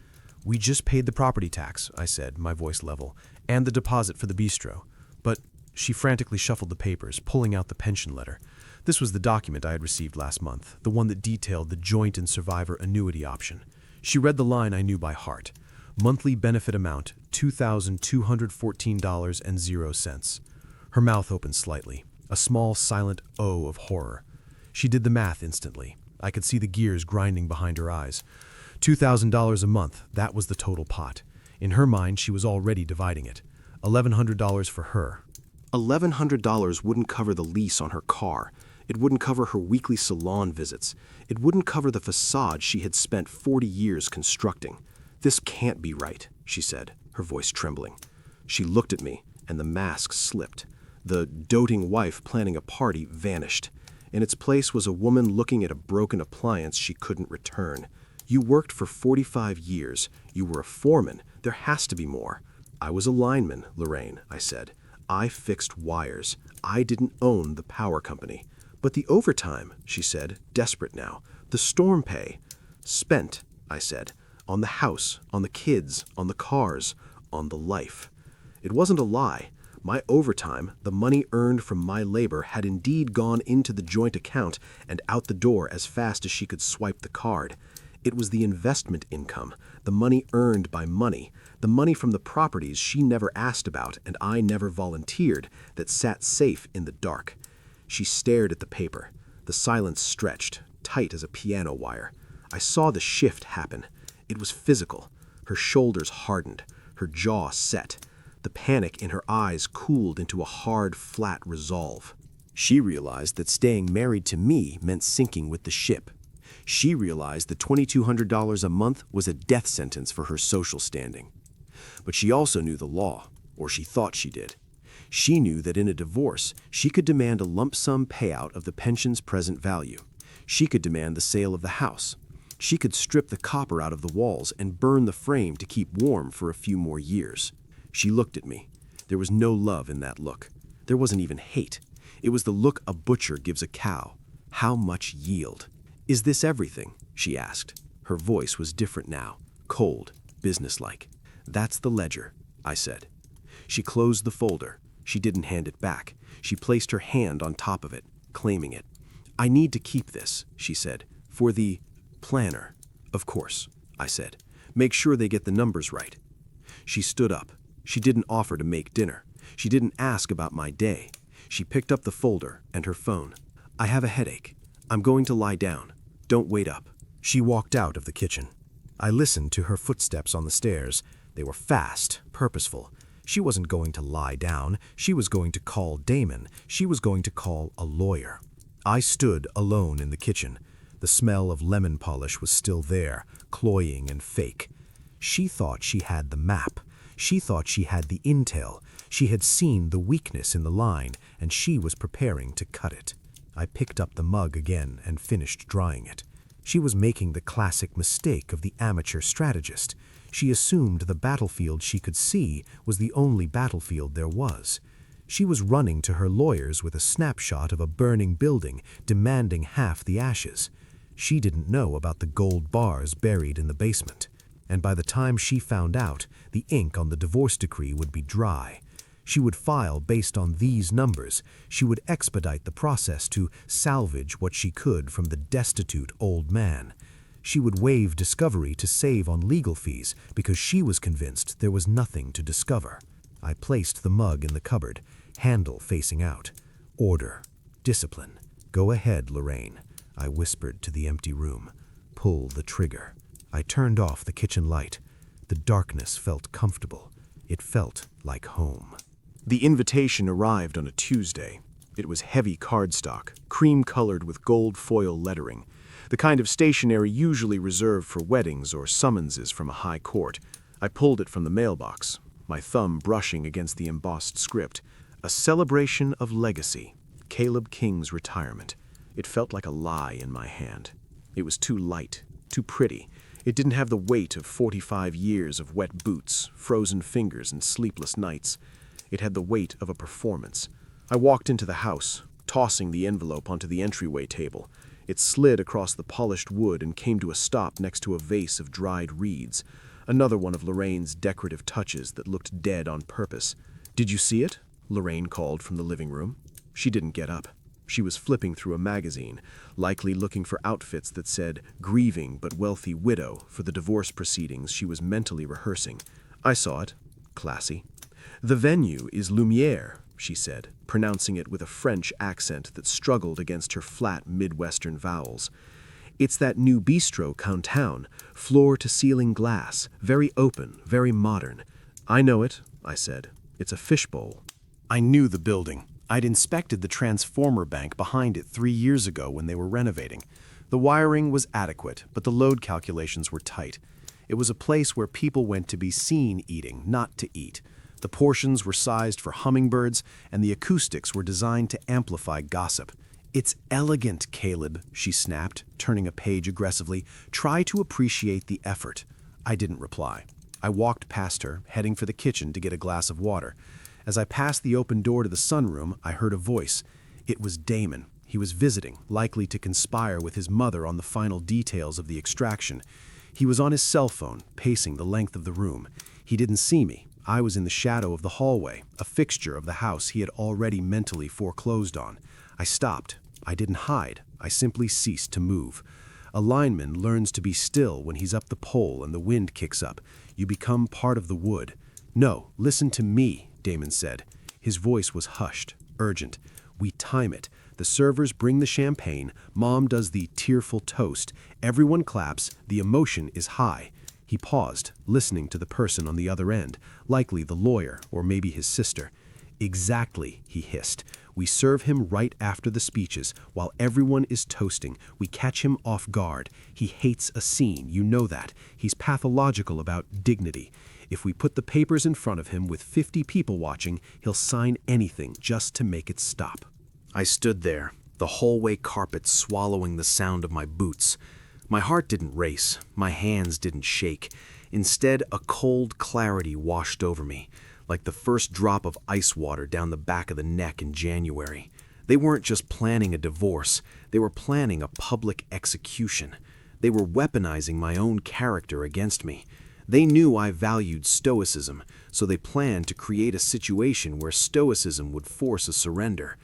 "We just paid the property tax," I said, my voice level, "and the deposit for the bistro. But..." She frantically shuffled the papers, pulling out the pension letter. This was the document I had received last month, the one that detailed the joint and survivor annuity option. She read the line I knew by heart. Monthly benefit amount, $2,214.00. Her mouth opened slightly, a small silent O of horror. She did the math instantly. I could see the gears grinding behind her eyes. $2,000 a month, that was the total pot. In her mind, she was already dividing it. $1,100 for her. $1,100 wouldn't cover the lease on her car. It wouldn't cover her weekly salon visits. It wouldn't cover the facade she had spent 40 years constructing. "This can't be right," she said, her voice trembling. She looked at me, and the mask slipped. The doting wife planning a party vanished. In its place was a woman looking at a broken appliance she couldn't return. You worked for 45 years. You were a foreman. There has to be more. I was a lineman, Lorraine, I said. I fixed wires. I didn't own the power company. But the overtime, she said, desperate now. The storm pay. Spent, I said, on the house, on the kids, on the cars, on the life. It wasn't a lie. My overtime, the money earned from my labor, had indeed gone into the joint account and out the door as fast as she could swipe the card. It was the investment income, the money earned by money, the money from the properties she never asked about and I never volunteered, that sat safe in the dark. She stared at the paper. The silence stretched, tight as a piano wire. I saw the shift happen. It was physical. Her shoulders hardened, her jaw set. The panic in her eyes cooled into a hard, flat resolve. She realized that staying married to me meant sinking with the ship. She realized that $2,200 a month was a death sentence for her social standing. But she also knew the law, or she thought she did. She knew that in a divorce, she could demand a lump sum payout of the pension's present value. She could demand the sale of the house. She could strip the copper out of the walls and burn the frame to keep warm for a few more years. She looked at me. There was no love in that look. There wasn't even hate. It was the look a butcher gives a cow. How much yield? Is this everything? She asked. Her voice was different now, cold, businesslike. That's the ledger, I said. She closed the folder. She didn't hand it back. She placed her hand on top of it, claiming it. I need to keep this, she said, for the planner. Of course, I said. Make sure they get the numbers right. She stood up. She didn't offer to make dinner. She didn't ask about my day. She picked up the folder and her phone. I have a headache. I'm going to lie down. Don't wait up. She walked out of the kitchen. I listened to her footsteps on the stairs. They were fast, purposeful. She wasn't going to lie down. She was going to call Damon. She was going to call a lawyer. I stood alone in the kitchen. The smell of lemon polish was still there, cloying and fake. She thought she had the map. She thought she had the intel. She had seen the weakness in the line, and she was preparing to cut it. I picked up the mug again and finished drying it. She was making the classic mistake of the amateur strategist. She assumed the battlefield she could see was the only battlefield there was. She was running to her lawyers with a snapshot of a burning building, demanding half the ashes. She didn't know about the gold bars buried in the basement. And by the time she found out, the ink on the divorce decree would be dry. She would file based on these numbers. She would expedite the process to salvage what she could from the destitute old man. She would waive discovery to save on legal fees because she was convinced there was nothing to discover. I placed the mug in the cupboard, handle facing out. Order. Discipline. Go ahead, Lorraine, I whispered to the empty room. Pull the trigger. I turned off the kitchen light. The darkness felt comfortable. It felt like home. The invitation arrived on a Tuesday. It was heavy cardstock, cream-colored with gold foil lettering, the kind of stationery usually reserved for weddings or summonses from a high court. I pulled it from the mailbox, my thumb brushing against the embossed script. A celebration of legacy. Caleb King's retirement. It felt like a lie in my hand. It was too light, too pretty. It didn't have the weight of 45 years of wet boots, frozen fingers, and sleepless nights. It had the weight of a performance. I walked into the house, tossing the envelope onto the entryway table. It slid across the polished wood and came to a stop next to a vase of dried reeds, another one of Lorraine's decorative touches that looked dead on purpose. "Did you see it?" Lorraine called from the living room. She didn't get up. She was flipping through a magazine, likely looking for outfits that said "grieving but wealthy widow" for the divorce proceedings she was mentally rehearsing. I saw it. Classy. "The venue is Lumiere," she said, pronouncing it with a French accent that struggled against her flat Midwestern vowels. "It's that new bistro downtown, floor-to-ceiling glass, very open, very modern." "I know it," I said. "It's a fishbowl." I knew the building. I'd inspected the transformer bank behind it 3 years ago when they were renovating. The wiring was adequate, but the load calculations were tight. It was a place where people went to be seen eating, not to eat. The portions were sized for hummingbirds, and the acoustics were designed to amplify gossip. "It's elegant, Caleb," she snapped, turning a page aggressively. "Try to appreciate the effort." I didn't reply. I walked past her, heading for the kitchen to get a glass of water. As I passed the open door to the sunroom, I heard a voice. It was Damon. He was visiting, likely to conspire with his mother on the final details of the extraction. He was on his cell phone, pacing the length of the room. He didn't see me. I was in the shadow of the hallway, a fixture of the house he had already mentally foreclosed on. I stopped. I didn't hide. I simply ceased to move. A lineman learns to be still when he's up the pole and the wind kicks up. You become part of the wood. "No, listen to me," Damon said. His voice was hushed, urgent. "We time it. The servers bring the champagne, Mom does the tearful toast, everyone claps, the emotion is high." He paused, listening to the person on the other end, likely the lawyer or maybe his sister. "Exactly," he hissed. "We serve him right after the speeches, while everyone is toasting. We catch him off guard. He hates a scene, you know that. He's pathological about dignity. If we put the papers in front of him with 50 people watching, he'll sign anything just to make it stop." I stood there, the hallway carpet swallowing the sound of my boots. My heart didn't race, my hands didn't shake. Instead, a cold clarity washed over me, like the first drop of ice water down the back of the neck in January. They weren't just planning a divorce, they were planning a public execution. They were weaponizing my own character against me. They knew I valued stoicism, so they planned to create a situation where stoicism would force a surrender.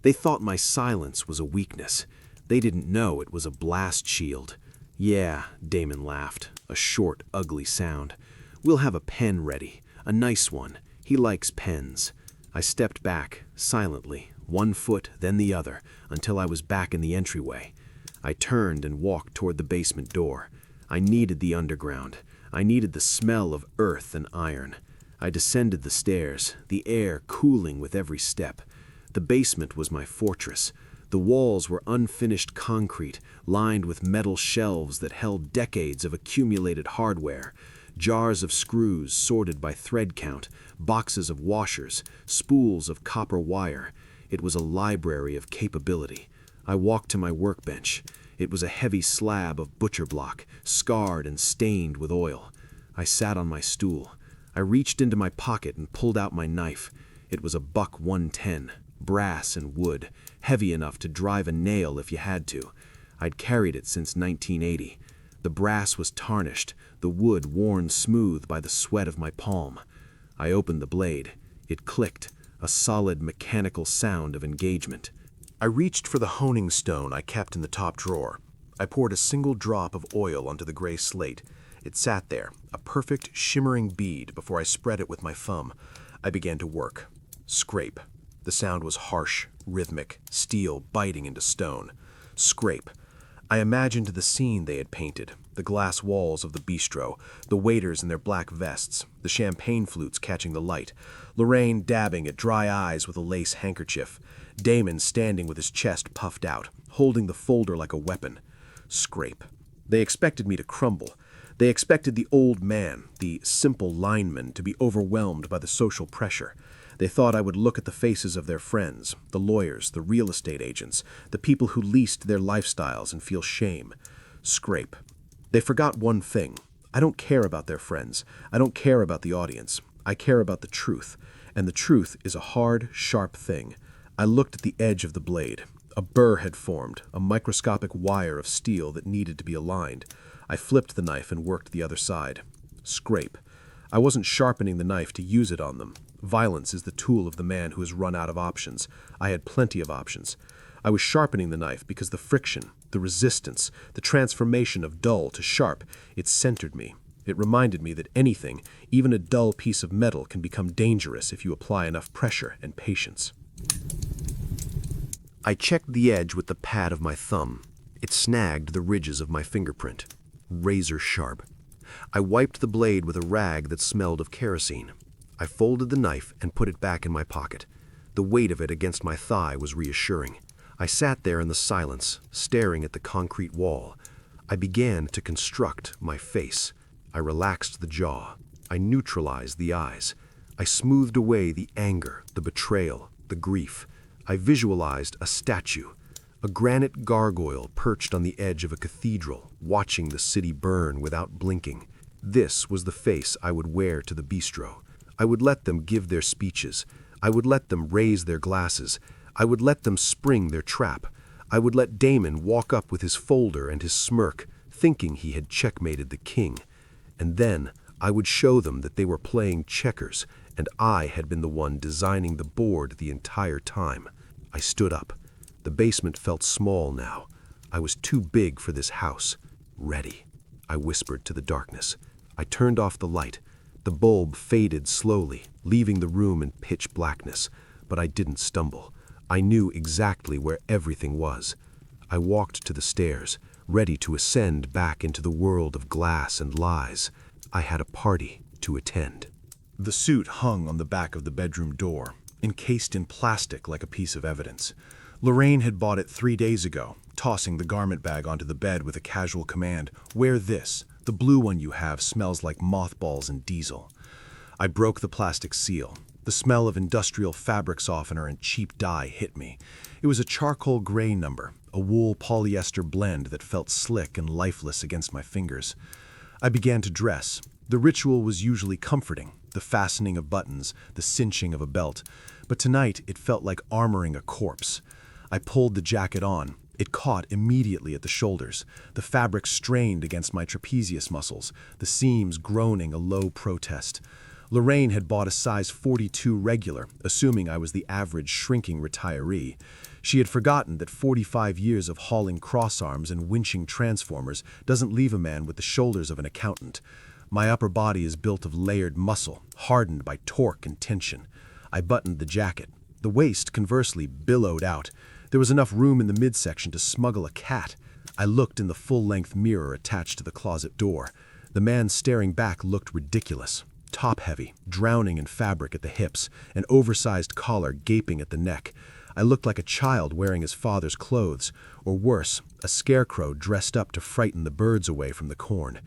They thought my silence was a weakness. They didn't know it was a blast shield. "Yeah," Damon laughed, a short, ugly sound. "We'll have a pen ready, a nice one. He likes pens." I stepped back, silently, one foot, then the other, until I was back in the entryway. I turned and walked toward the basement door. I needed the underground. I needed the smell of earth and iron. I descended the stairs, the air cooling with every step. The basement was my fortress. The walls were unfinished concrete, lined with metal shelves that held decades of accumulated hardware. Jars of screws sorted by thread count, boxes of washers, spools of copper wire. It was a library of capability. I walked to my workbench. It was a heavy slab of butcher block, scarred and stained with oil. I sat on my stool. I reached into my pocket and pulled out my knife. It was a buck 110, brass and wood, heavy enough to drive a nail if you had to. I'd carried it since 1980. The brass was tarnished, the wood worn smooth by the sweat of my palm. I opened the blade. It clicked, a solid mechanical sound of engagement. I reached for the honing stone I kept in the top drawer. I poured a single drop of oil onto the gray slate. It sat there, a perfect shimmering bead, before I spread it with my thumb. I began to work. Scrape. The sound was harsh, rhythmic, steel biting into stone. Scrape. I imagined the scene they had painted, the glass walls of the bistro, the waiters in their black vests, the champagne flutes catching the light, Lorraine dabbing at dry eyes with a lace handkerchief, Damon standing with his chest puffed out, holding the folder like a weapon. Scrape. They expected me to crumble. They expected the old man, the simple lineman, to be overwhelmed by the social pressure. They thought I would look at the faces of their friends, the lawyers, the real estate agents, the people who leased their lifestyles and feel shame. Scrape. They forgot one thing. I don't care about their friends. I don't care about the audience. I care about the truth. And the truth is a hard, sharp thing. I looked at the edge of the blade. A burr had formed, a microscopic wire of steel that needed to be aligned. I flipped the knife and worked the other side. Scrape. I wasn't sharpening the knife to use it on them. Violence is the tool of the man who has run out of options. I had plenty of options. I was sharpening the knife because the friction, the resistance, the transformation of dull to sharp, it centered me. It reminded me that anything, even a dull piece of metal, can become dangerous if you apply enough pressure and patience. I checked the edge with the pad of my thumb. It snagged the ridges of my fingerprint. Razor sharp. I wiped the blade with a rag that smelled of kerosene. I folded the knife and put it back in my pocket. The weight of it against my thigh was reassuring. I sat there in the silence, staring at the concrete wall. I began to construct my face. I relaxed the jaw. I neutralized the eyes. I smoothed away the anger, the betrayal, the grief. I visualized a statue. A granite gargoyle perched on the edge of a cathedral, watching the city burn without blinking. This was the face I would wear to the bistro. I would let them give their speeches. I would let them raise their glasses. I would let them spring their trap. I would let Damon walk up with his folder and his smirk, thinking he had checkmated the king. And then I would show them that they were playing checkers, and I had been the one designing the board the entire time. I stood up. The basement felt small now. I was too big for this house. Ready, I whispered to the darkness. I turned off the light. The bulb faded slowly, leaving the room in pitch blackness, but I didn't stumble. I knew exactly where everything was. I walked to the stairs, ready to ascend back into the world of glass and lies. I had a party to attend. The suit hung on the back of the bedroom door, encased in plastic like a piece of evidence. Lorraine had bought it 3 days ago, tossing the garment bag onto the bed with a casual command, "Wear this. The blue one you have smells like mothballs and diesel." I broke the plastic seal. The smell of industrial fabric softener and cheap dye hit me. It was a charcoal gray number, a wool polyester blend that felt slick and lifeless against my fingers. I began to dress. The ritual was usually comforting, the fastening of buttons, the cinching of a belt, but tonight it felt like armoring a corpse. I pulled the jacket on. It caught immediately at the shoulders. The fabric strained against my trapezius muscles, the seams groaning a low protest. Lorraine had bought a size 42 regular, assuming I was the average shrinking retiree. She had forgotten that 45 years of hauling crossarms and winching transformers doesn't leave a man with the shoulders of an accountant. My upper body is built of layered muscle, hardened by torque and tension. I buttoned the jacket. The waist, conversely, billowed out. There was enough room in the midsection to smuggle a cat. I looked in the full-length mirror attached to the closet door. The man staring back looked ridiculous. Top-heavy, drowning in fabric at the hips, an oversized collar gaping at the neck. I looked like a child wearing his father's clothes, or worse, a scarecrow dressed up to frighten the birds away from the corn.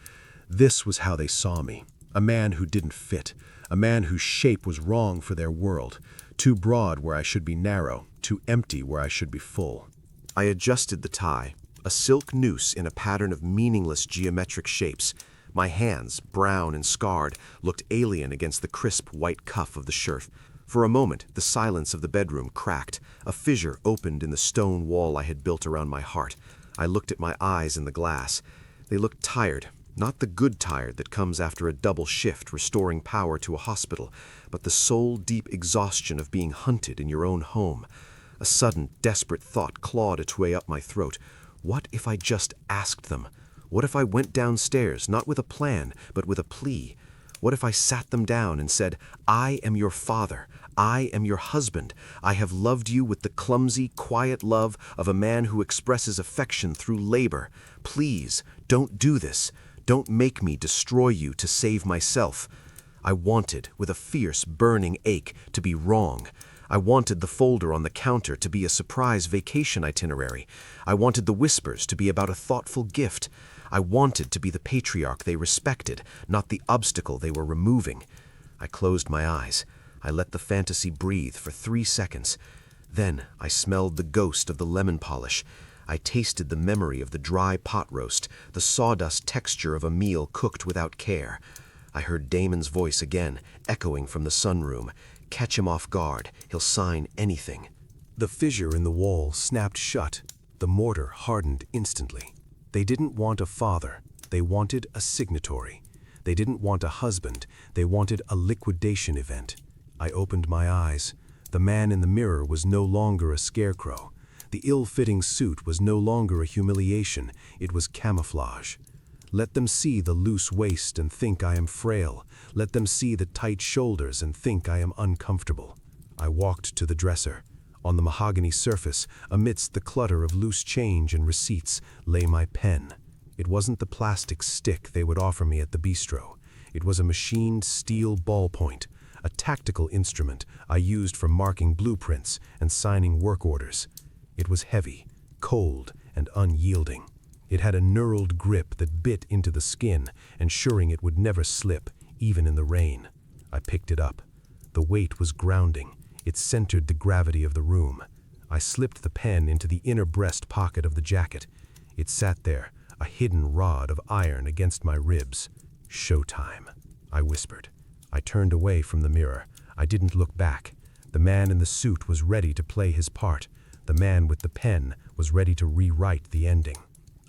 This was how they saw me, a man who didn't fit, a man whose shape was wrong for their world, too broad where I should be narrow, too empty where I should be full. I adjusted the tie, a silk noose in a pattern of meaningless geometric shapes. My hands, brown and scarred, looked alien against the crisp white cuff of the shirt. For a moment, the silence of the bedroom cracked. A fissure opened in the stone wall I had built around my heart. I looked at my eyes in the glass. They looked tired, not the good tired that comes after a double shift restoring power to a hospital, but the soul-deep exhaustion of being hunted in your own home. A sudden, desperate thought clawed its way up my throat. What if I just asked them? What if I went downstairs, not with a plan, but with a plea? What if I sat them down and said, "I am your father. I am your husband. I have loved you with the clumsy, quiet love of a man who expresses affection through labor. Please, don't do this. Don't make me destroy you to save myself." I wanted, with a fierce, burning ache, to be wrong. I wanted the folder on the counter to be a surprise vacation itinerary. I wanted the whispers to be about a thoughtful gift. I wanted to be the patriarch they respected, not the obstacle they were removing. I closed my eyes. I let the fantasy breathe for 3 seconds. Then I smelled the ghost of the lemon polish. I tasted the memory of the dry pot roast, the sawdust texture of a meal cooked without care. I heard Damon's voice again, echoing from the sunroom. Catch him off guard. He'll sign anything. The fissure in the wall snapped shut. The mortar hardened instantly. They didn't want a father. They wanted a signatory. They didn't want a husband. They wanted a liquidation event. I opened my eyes. The man in the mirror was no longer a scarecrow. The ill-fitting suit was no longer a humiliation. It was camouflage. Let them see the loose waist and think I am frail. Let them see the tight shoulders and think I am uncomfortable. I walked to the dresser. On the mahogany surface, amidst the clutter of loose change and receipts, lay my pen. It wasn't the plastic stick they would offer me at the bistro. It was a machined steel ballpoint, a tactical instrument I used for marking blueprints and signing work orders. It was heavy, cold, and unyielding. It had a knurled grip that bit into the skin, ensuring it would never slip, even in the rain. I picked it up. The weight was grounding. It centered the gravity of the room. I slipped the pen into the inner breast pocket of the jacket. It sat there, a hidden rod of iron against my ribs. "Showtime," I whispered. I turned away from the mirror. I didn't look back. The man in the suit was ready to play his part. The man with the pen was ready to rewrite the ending.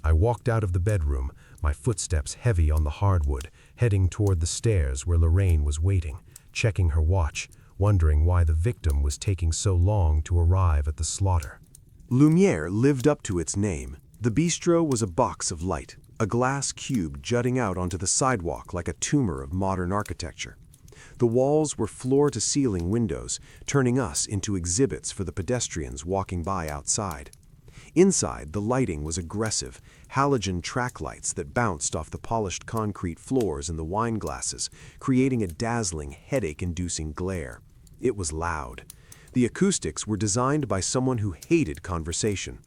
I walked out of the bedroom, my footsteps heavy on the hardwood, heading toward the stairs where Lorraine was waiting, checking her watch, wondering why the victim was taking so long to arrive at the slaughter. Lumiere lived up to its name. The bistro was a box of light, a glass cube jutting out onto the sidewalk like a tumor of modern architecture. The walls were floor-to-ceiling windows, turning us into exhibits for the pedestrians walking by outside. Inside, the lighting was aggressive, halogen track lights that bounced off the polished concrete floors and the wine glasses, creating a dazzling, headache-inducing glare. It was loud. The acoustics were designed by someone who hated conversation.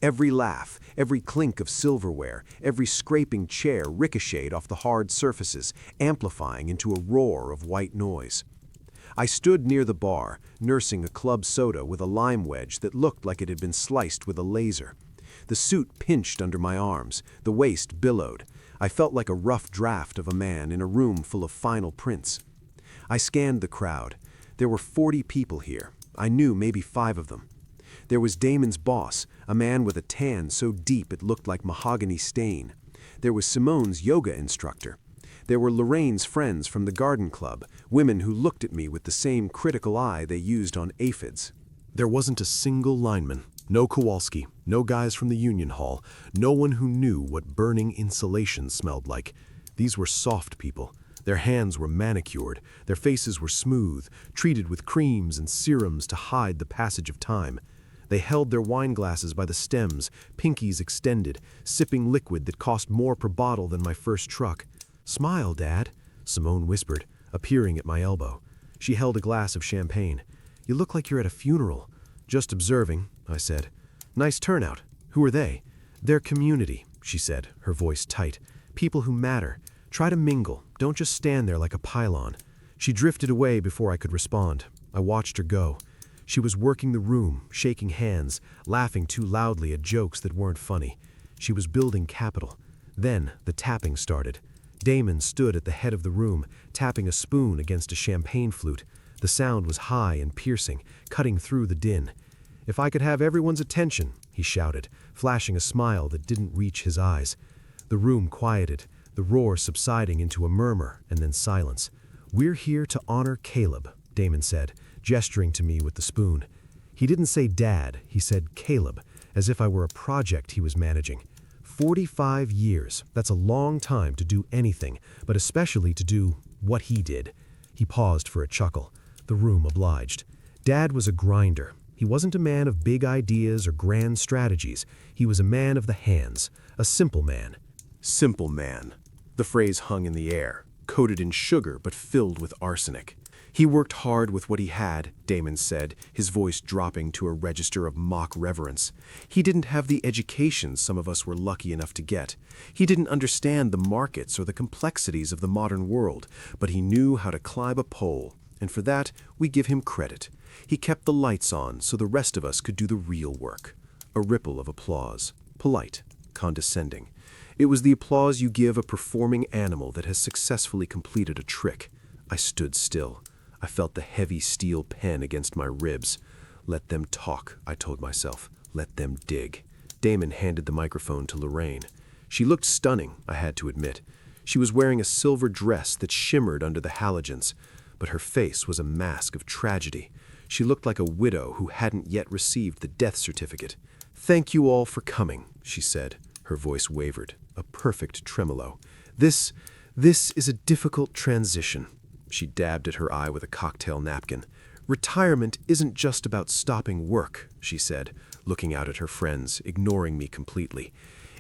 Every laugh, every clink of silverware, every scraping chair ricocheted off the hard surfaces, amplifying into a roar of white noise. I stood near the bar, nursing a club soda with a lime wedge that looked like it had been sliced with a laser. The suit pinched under my arms, the waist billowed. I felt like a rough draft of a man in a room full of final prints. I scanned the crowd. There were 40 people here. I knew maybe 5 of them. There was Damon's boss, a man with a tan so deep it looked like mahogany stain. There was Simone's yoga instructor. There were Lorraine's friends from the garden club, women who looked at me with the same critical eye they used on aphids. There wasn't a single lineman, no Kowalski, no guys from the union hall, no one who knew what burning insulation smelled like. These were soft people. Their hands were manicured, their faces were smooth, treated with creams and serums to hide the passage of time. They held their wine glasses by the stems, pinkies extended, sipping liquid that cost more per bottle than my first truck. "Smile, Dad," Simone whispered, appearing at my elbow. She held a glass of champagne. "You look like you're at a funeral." "Just observing," I said. "Nice turnout. Who are they?" "They're community," she said, her voice tight. "People who matter. Try to mingle. Don't just stand there like a pylon." She drifted away before I could respond. I watched her go. She was working the room, shaking hands, laughing too loudly at jokes that weren't funny. She was building capital. Then the tapping started. Damon stood at the head of the room, tapping a spoon against a champagne flute. The sound was high and piercing, cutting through the din. "If I could have everyone's attention," he shouted, flashing a smile that didn't reach his eyes. The room quieted, the roar subsiding into a murmur and then silence. "We're here to honor Caleb," Damon said, gesturing to me with the spoon. He didn't say Dad, he said Caleb, as if I were a project he was managing. 45 years, that's a long time to do anything, but especially to do what he did. He paused for a chuckle. The room obliged. Dad was a grinder. He wasn't a man of big ideas or grand strategies. He was a man of the hands, a simple man. Simple man. The phrase hung in the air, coated in sugar but filled with arsenic. He worked hard with what he had, Damon said, his voice dropping to a register of mock reverence. He didn't have the education some of us were lucky enough to get. He didn't understand the markets or the complexities of the modern world, but he knew how to climb a pole, and for that we give him credit. He kept the lights on so the rest of us could do the real work. A ripple of applause, polite, condescending. It was the applause you give a performing animal that has successfully completed a trick. I stood still. I felt the heavy steel pen against my ribs. Let them talk, I told myself. Let them dig. Damon handed the microphone to Lorraine. She looked stunning, I had to admit. She was wearing a silver dress that shimmered under the halogens, but her face was a mask of tragedy. She looked like a widow who hadn't yet received the death certificate. "Thank you all for coming," she said. Her voice wavered, a perfect tremolo. This is a difficult transition." She dabbed at her eye with a cocktail napkin. "Retirement isn't just about stopping work," she said, looking out at her friends, ignoring me completely.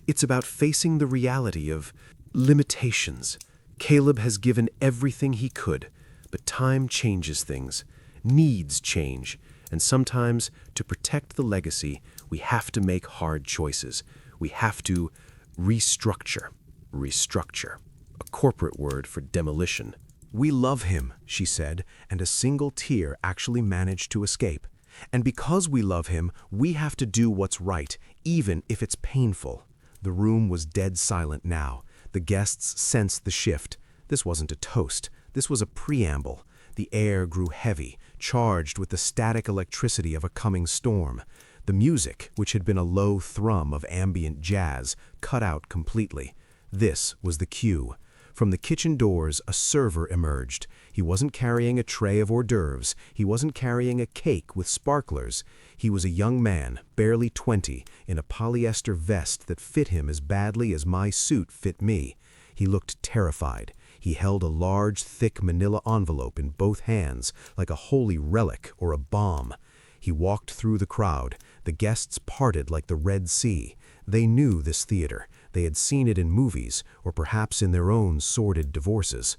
"It's about facing the reality of limitations. Caleb has given everything he could, but time changes things. Needs change, and sometimes, to protect the legacy, we have to make hard choices. We have to restructure. Restructure. A corporate word for demolition. "We love him," she said, and a single tear actually managed to escape. And because we love him, we have to do what's right, even if it's painful. The room was dead silent now. The guests sensed the shift. This wasn't a toast. This was a preamble. The air grew heavy, charged with the static electricity of a coming storm. The music, which had been a low thrum of ambient jazz, cut out completely. This was the cue. From the kitchen doors, a server emerged. He wasn't carrying a tray of hors d'oeuvres. He wasn't carrying a cake with sparklers. He was a young man, barely 20, in a polyester vest that fit him as badly as my suit fit me. He looked terrified. He held a large, thick manila envelope in both hands, like a holy relic or a bomb. He walked through the crowd. The guests parted like the Red Sea. They knew this theater. They had seen it in movies, or perhaps in their own sordid divorces.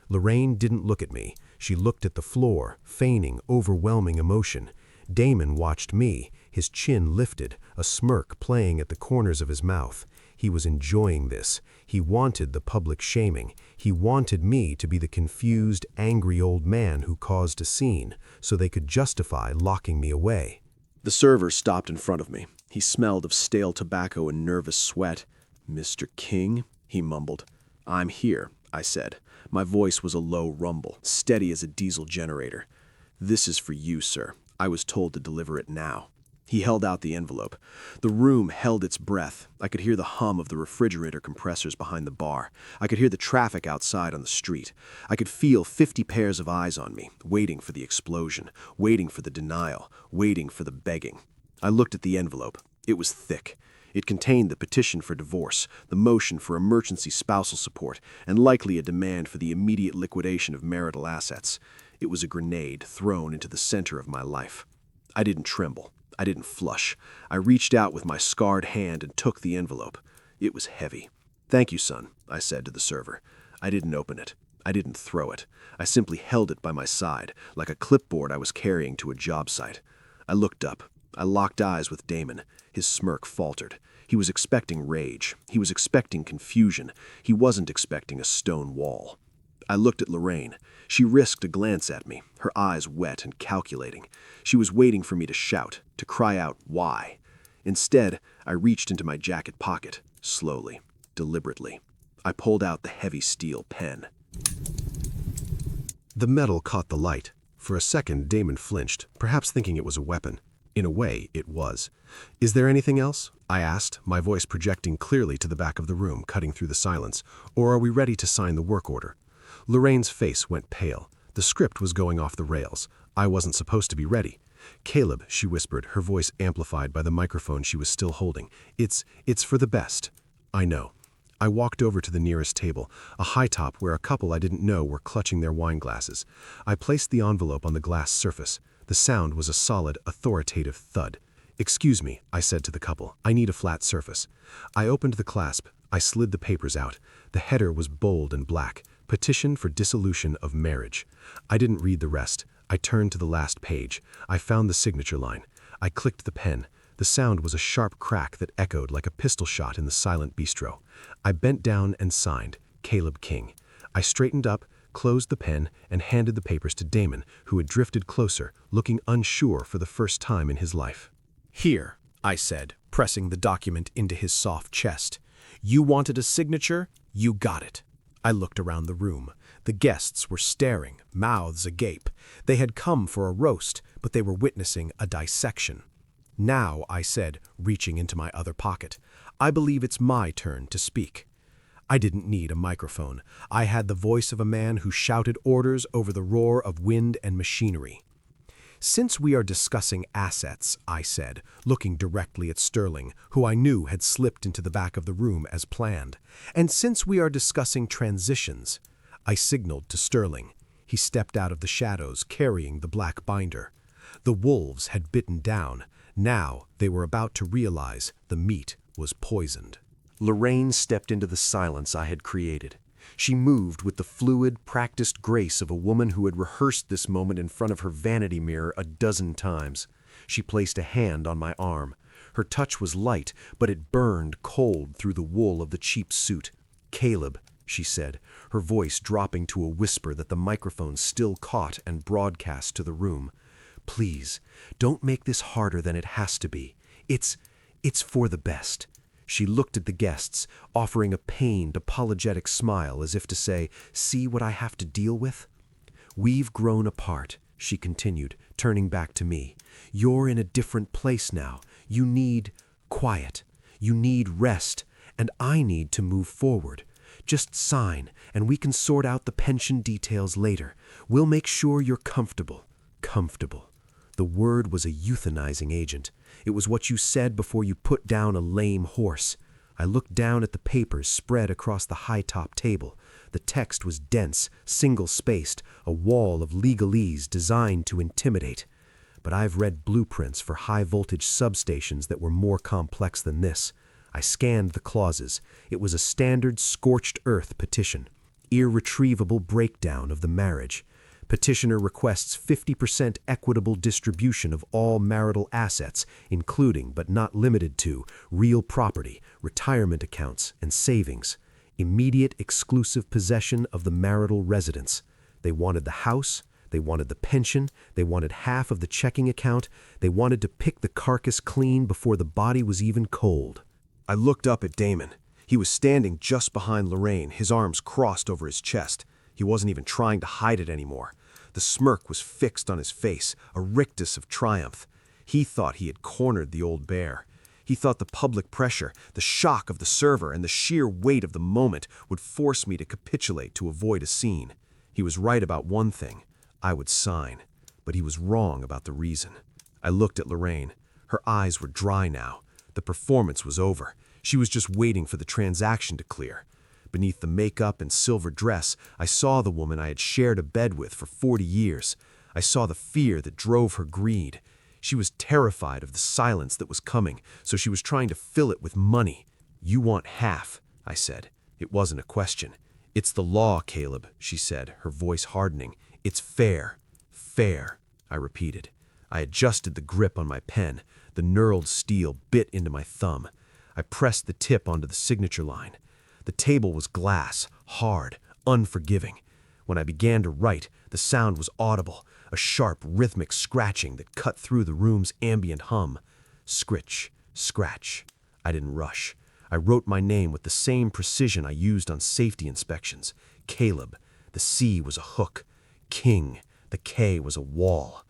Lorraine didn't look at me. She looked at the floor, feigning overwhelming emotion. Damon watched me, his chin lifted, a smirk playing at the corners of his mouth. He was enjoying this. He wanted the public shaming. He wanted me to be the confused, angry old man who caused a scene, so they could justify locking me away. The server stopped in front of me. He smelled of stale tobacco and nervous sweat. "Mr. King," he mumbled. "I'm here," I said. My voice was a low rumble, steady as a diesel generator. "This is for you, sir. I was told to deliver it now." He held out the envelope. The room held its breath. I could hear the hum of the refrigerator compressors behind the bar. I could hear the traffic outside on the street. I could feel 50 pairs of eyes on me, waiting for the explosion, waiting for the denial, waiting for the begging. I looked at the envelope. It was thick. It contained the petition for divorce, the motion for emergency spousal support, and likely a demand for the immediate liquidation of marital assets. It was a grenade thrown into the center of my life. I didn't tremble. I didn't flush. I reached out with my scarred hand and took the envelope. It was heavy. "Thank you, son," I said to the server. I didn't open it. I didn't throw it. I simply held it by my side, like a clipboard I was carrying to a job site. I looked up. I locked eyes with Damon. His smirk faltered. He was expecting rage. He was expecting confusion. He wasn't expecting a stone wall. I looked at Lorraine. She risked a glance at me, her eyes wet and calculating. She was waiting for me to shout, to cry out, "Why?" Instead, I reached into my jacket pocket, slowly, deliberately. I pulled out the heavy steel pen. The metal caught the light. For a second, Damon flinched, perhaps thinking it was a weapon. In a way, it was. "Is there anything else?" I asked, my voice projecting clearly to the back of the room, cutting through the silence. "Or are we ready to sign the work order?" Lorraine's face went pale. The script was going off the rails. I wasn't supposed to be ready. "Caleb," she whispered, her voice amplified by the microphone she was still holding. It's for the best." "I know." I walked over to the nearest table, a high top where a couple I didn't know were clutching their wine glasses. I placed the envelope on the glass surface. The sound was a solid, authoritative thud. "Excuse me," I said to the couple. "I need a flat surface." I opened the clasp. I slid the papers out. The header was bold and black. Petition for dissolution of marriage. I didn't read the rest. I turned to the last page. I found the signature line. I clicked the pen. The sound was a sharp crack that echoed like a pistol shot in the silent bistro. I bent down and signed, Caleb King. I straightened up, closed the pen, and handed the papers to Damon, who had drifted closer, looking unsure for the first time in his life. "Here," I said, pressing the document into his soft chest. "You wanted a signature? You got it." I looked around the room. The guests were staring, mouths agape. They had come for a roast, but they were witnessing a dissection. "Now," I said, reaching into my other pocket, "I believe it's my turn to speak." I didn't need a microphone. I had the voice of a man who shouted orders over the roar of wind and machinery. "Since we are discussing assets," I said, looking directly at Sterling, who I knew had slipped into the back of the room as planned, "and since we are discussing transitions," I signaled to Sterling. He stepped out of the shadows, carrying the black binder. The wolves had bitten down. Now they were about to realize the meat was poisoned. Lorraine stepped into the silence I had created. She moved with the fluid, practiced grace of a woman who had rehearsed this moment in front of her vanity mirror a dozen times. She placed a hand on my arm. Her touch was light, but it burned cold through the wool of the cheap suit. "Caleb," she said, her voice dropping to a whisper that the microphone still caught and broadcast to the room. Please, don't make this harder than it has to be. It's for the best." She looked at the guests, offering a pained, apologetic smile as if to say, "See what I have to deal with?" "We've grown apart," she continued, turning back to me. "You're in a different place now. You need quiet. You need rest, and I need to move forward. Just sign, and we can sort out the pension details later. We'll make sure you're comfortable." Comfortable. The word was a euthanizing agent. It was what you said before you put down a lame horse. I looked down at the papers spread across the high-top table. The text was dense, single-spaced, a wall of legalese designed to intimidate. But I've read blueprints for high-voltage substations that were more complex than this. I scanned the clauses. It was a standard scorched earth petition. Irretrievable breakdown of the marriage. Petitioner requests 50% equitable distribution of all marital assets, including but not limited to real property, retirement accounts, and savings. Immediate exclusive possession of the marital residence. They wanted the house, they wanted the pension, they wanted half of the checking account, they wanted to pick the carcass clean before the body was even cold. I looked up at Damon. He was standing just behind Lorraine, his arms crossed over his chest. He wasn't even trying to hide it anymore. The smirk was fixed on his face, a rictus of triumph. He thought he had cornered the old bear. He thought the public pressure, the shock of the server, and the sheer weight of the moment would force me to capitulate to avoid a scene. He was right about one thing. I would sign. But he was wrong about the reason. I looked at Lorraine. Her eyes were dry now. The performance was over. She was just waiting for the transaction to clear. Beneath the makeup and silver dress, I saw the woman I had shared a bed with for 40 years. I saw the fear that drove her greed. She was terrified of the silence that was coming, so she was trying to fill it with money. "You want half," I said. It wasn't a question. "It's the law, Caleb," she said, her voice hardening. "It's fair." "Fair," I repeated. I adjusted the grip on my pen. The knurled steel bit into my thumb. I pressed the tip onto the signature line. The table was glass, hard, unforgiving. When I began to write, the sound was audible, a sharp, rhythmic scratching that cut through the room's ambient hum. Scritch, scratch. I didn't rush. I wrote my name with the same precision I used on safety inspections. Caleb. The C was a hook. King. The K was a wall.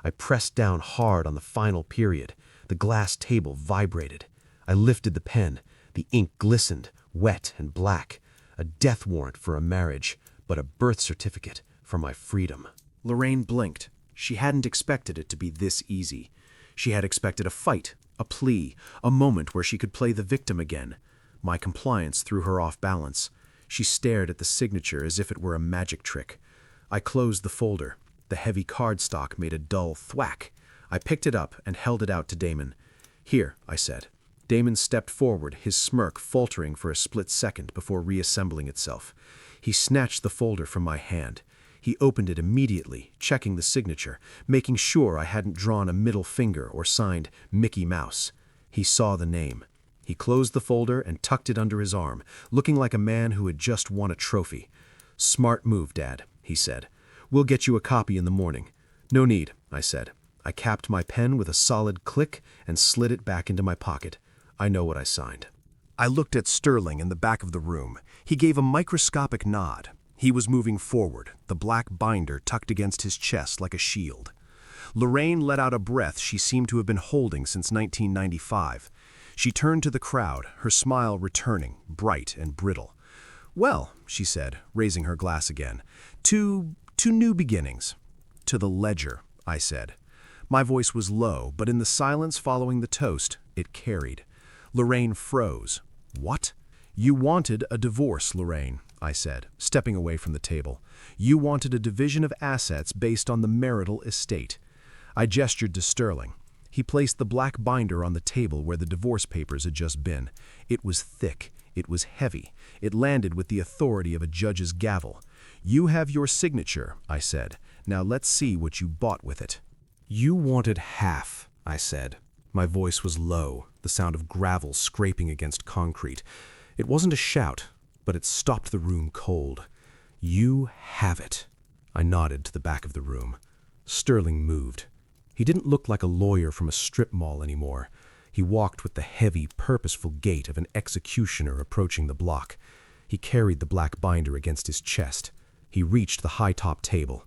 I pressed down hard on the final period. The glass table vibrated. I lifted the pen. The ink glistened, wet and black. A death warrant for a marriage, but a birth certificate for my freedom. Lorraine blinked. She hadn't expected it to be this easy. She had expected a fight, a plea, a moment where she could play the victim again. My compliance threw her off balance. She stared at the signature as if it were a magic trick. I closed the folder. The heavy cardstock made a dull thwack. I picked it up and held it out to Damon. "Here," I said. Damon stepped forward, his smirk faltering for a split second before reassembling itself. He snatched the folder from my hand. He opened it immediately, checking the signature, making sure I hadn't drawn a middle finger or signed Mickey Mouse. He saw the name. He closed the folder and tucked it under his arm, looking like a man who had just won a trophy. "Smart move, Dad," he said. "We'll get you a copy in the morning." "No need," I said. I capped my pen with a solid click and slid it back into my pocket. I know what I signed. I looked at Sterling in the back of the room. He gave a microscopic nod. He was moving forward, the black binder tucked against his chest like a shield. Lorraine let out a breath she seemed to have been holding since 1995. She turned to the crowd, her smile returning, bright and brittle. "Well," she said, raising her glass again, to new beginnings." "To the ledger," I said. My voice was low, but in the silence following the toast, it carried. Lorraine froze. "What?" "You wanted a divorce, Lorraine," I said, stepping away from the table. "You wanted a division of assets based on the marital estate." I gestured to Sterling. He placed the black binder on the table where the divorce papers had just been. It was thick. It was heavy. It landed with the authority of a judge's gavel. "You have your signature," I said. "Now let's see what you bought with it." "You wanted half," I said. My voice was low, the sound of gravel scraping against concrete. It wasn't a shout, but it stopped the room cold. "You have it." I nodded to the back of the room. Sterling moved. He didn't look like a lawyer from a strip mall anymore. He walked with the heavy, purposeful gait of an executioner approaching the block. He carried the black binder against his chest. He reached the high-top table.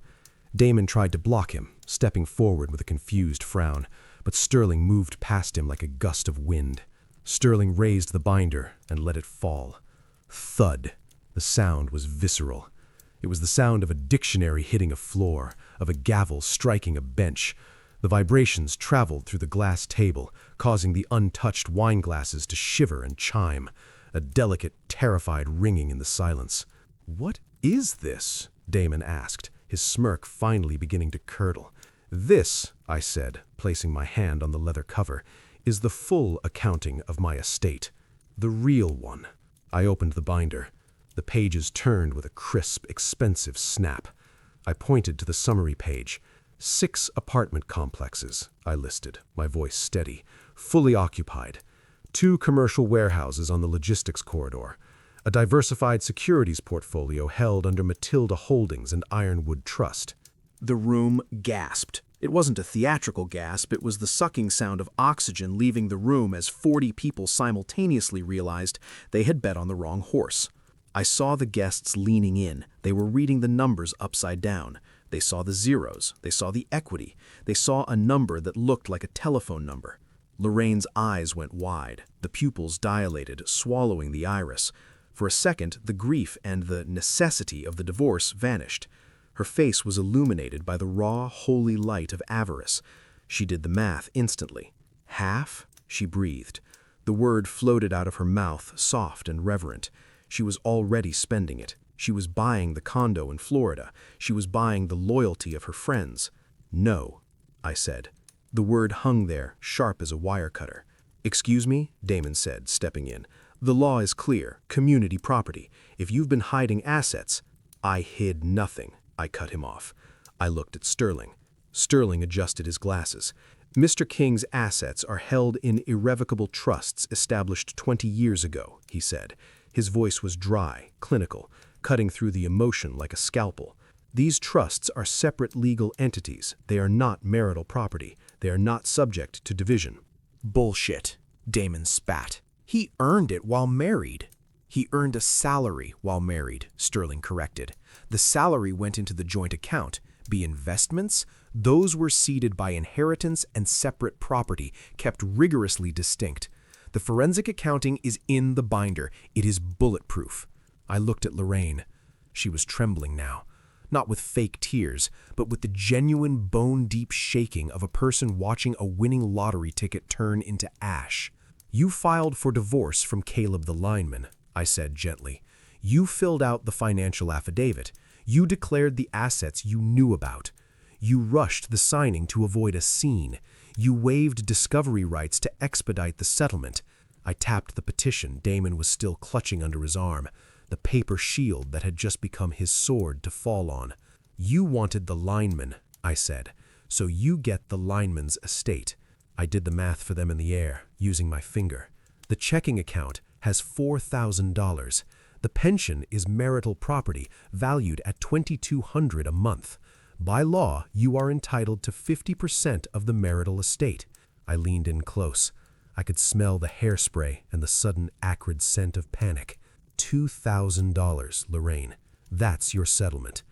Damon tried to block him, stepping forward with a confused frown, but Sterling moved past him like a gust of wind. Sterling raised the binder and let it fall. Thud. The sound was visceral. It was the sound of a dictionary hitting a floor, of a gavel striking a bench. The vibrations traveled through the glass table, causing the untouched wine glasses to shiver and chime, a delicate, terrified ringing in the silence. "What is this?" Damon asked, his smirk finally beginning to curdle. "This," I said, placing my hand on the leather cover, "is the full accounting of my estate. The real one." I opened the binder. The pages turned with a crisp, expensive snap. I pointed to the summary page. 6 apartment complexes, I listed, my voice steady, fully occupied. 2 commercial warehouses on the logistics corridor. A diversified securities portfolio held under Matilda Holdings and Ironwood Trust. The room gasped. It wasn't a theatrical gasp, it was the sucking sound of oxygen leaving the room as 40 people simultaneously realized they had bet on the wrong horse. I saw the guests leaning in. They were reading the numbers upside down. They saw the zeros. They saw the equity. They saw a number that looked like a telephone number. Lorraine's eyes went wide. The pupils dilated, swallowing the iris. For a second, the grief and the necessity of the divorce vanished. Her face was illuminated by the raw, holy light of avarice. She did the math instantly. "Half?" she breathed. The word floated out of her mouth, soft and reverent. She was already spending it. She was buying the condo in Florida. She was buying the loyalty of her friends. "No," I said. The word hung there, sharp as a wire cutter. "Excuse me," Damon said, stepping in. "The law is clear. Community property. If you've been hiding assets—" "I hid nothing," I cut him off. I looked at Sterling. Sterling adjusted his glasses. "Mr. King's assets are held in irrevocable trusts established 20 years ago," he said. His voice was dry, clinical, cutting through the emotion like a scalpel. "These trusts are separate legal entities. They are not marital property. They are not subject to division." "Bullshit," Damon spat. "He earned it while married." "He earned a salary while married," Sterling corrected. "The salary went into the joint account. Be investments? Those were seeded by inheritance and separate property, kept rigorously distinct. The forensic accounting is in the binder. It is bulletproof." I looked at Lorraine. She was trembling now, not with fake tears, but with the genuine bone-deep shaking of a person watching a winning lottery ticket turn into ash. "You filed for divorce from Caleb the lineman," I said gently. "You filled out the financial affidavit. You declared the assets you knew about. You rushed the signing to avoid a scene. You waived discovery rights to expedite the settlement." I tapped the petition Damon was still clutching under his arm, the paper shield that had just become his sword to fall on. "You wanted the lineman," I said, "so you get the lineman's estate." I did the math for them in the air, using my finger. The checking account has $4,000. The pension is marital property, valued at $2,200 a month. By law, you are entitled to 50% of the marital estate. I leaned in close. I could smell the hairspray and the sudden acrid scent of panic. $2,000, Lorraine. That's your settlement.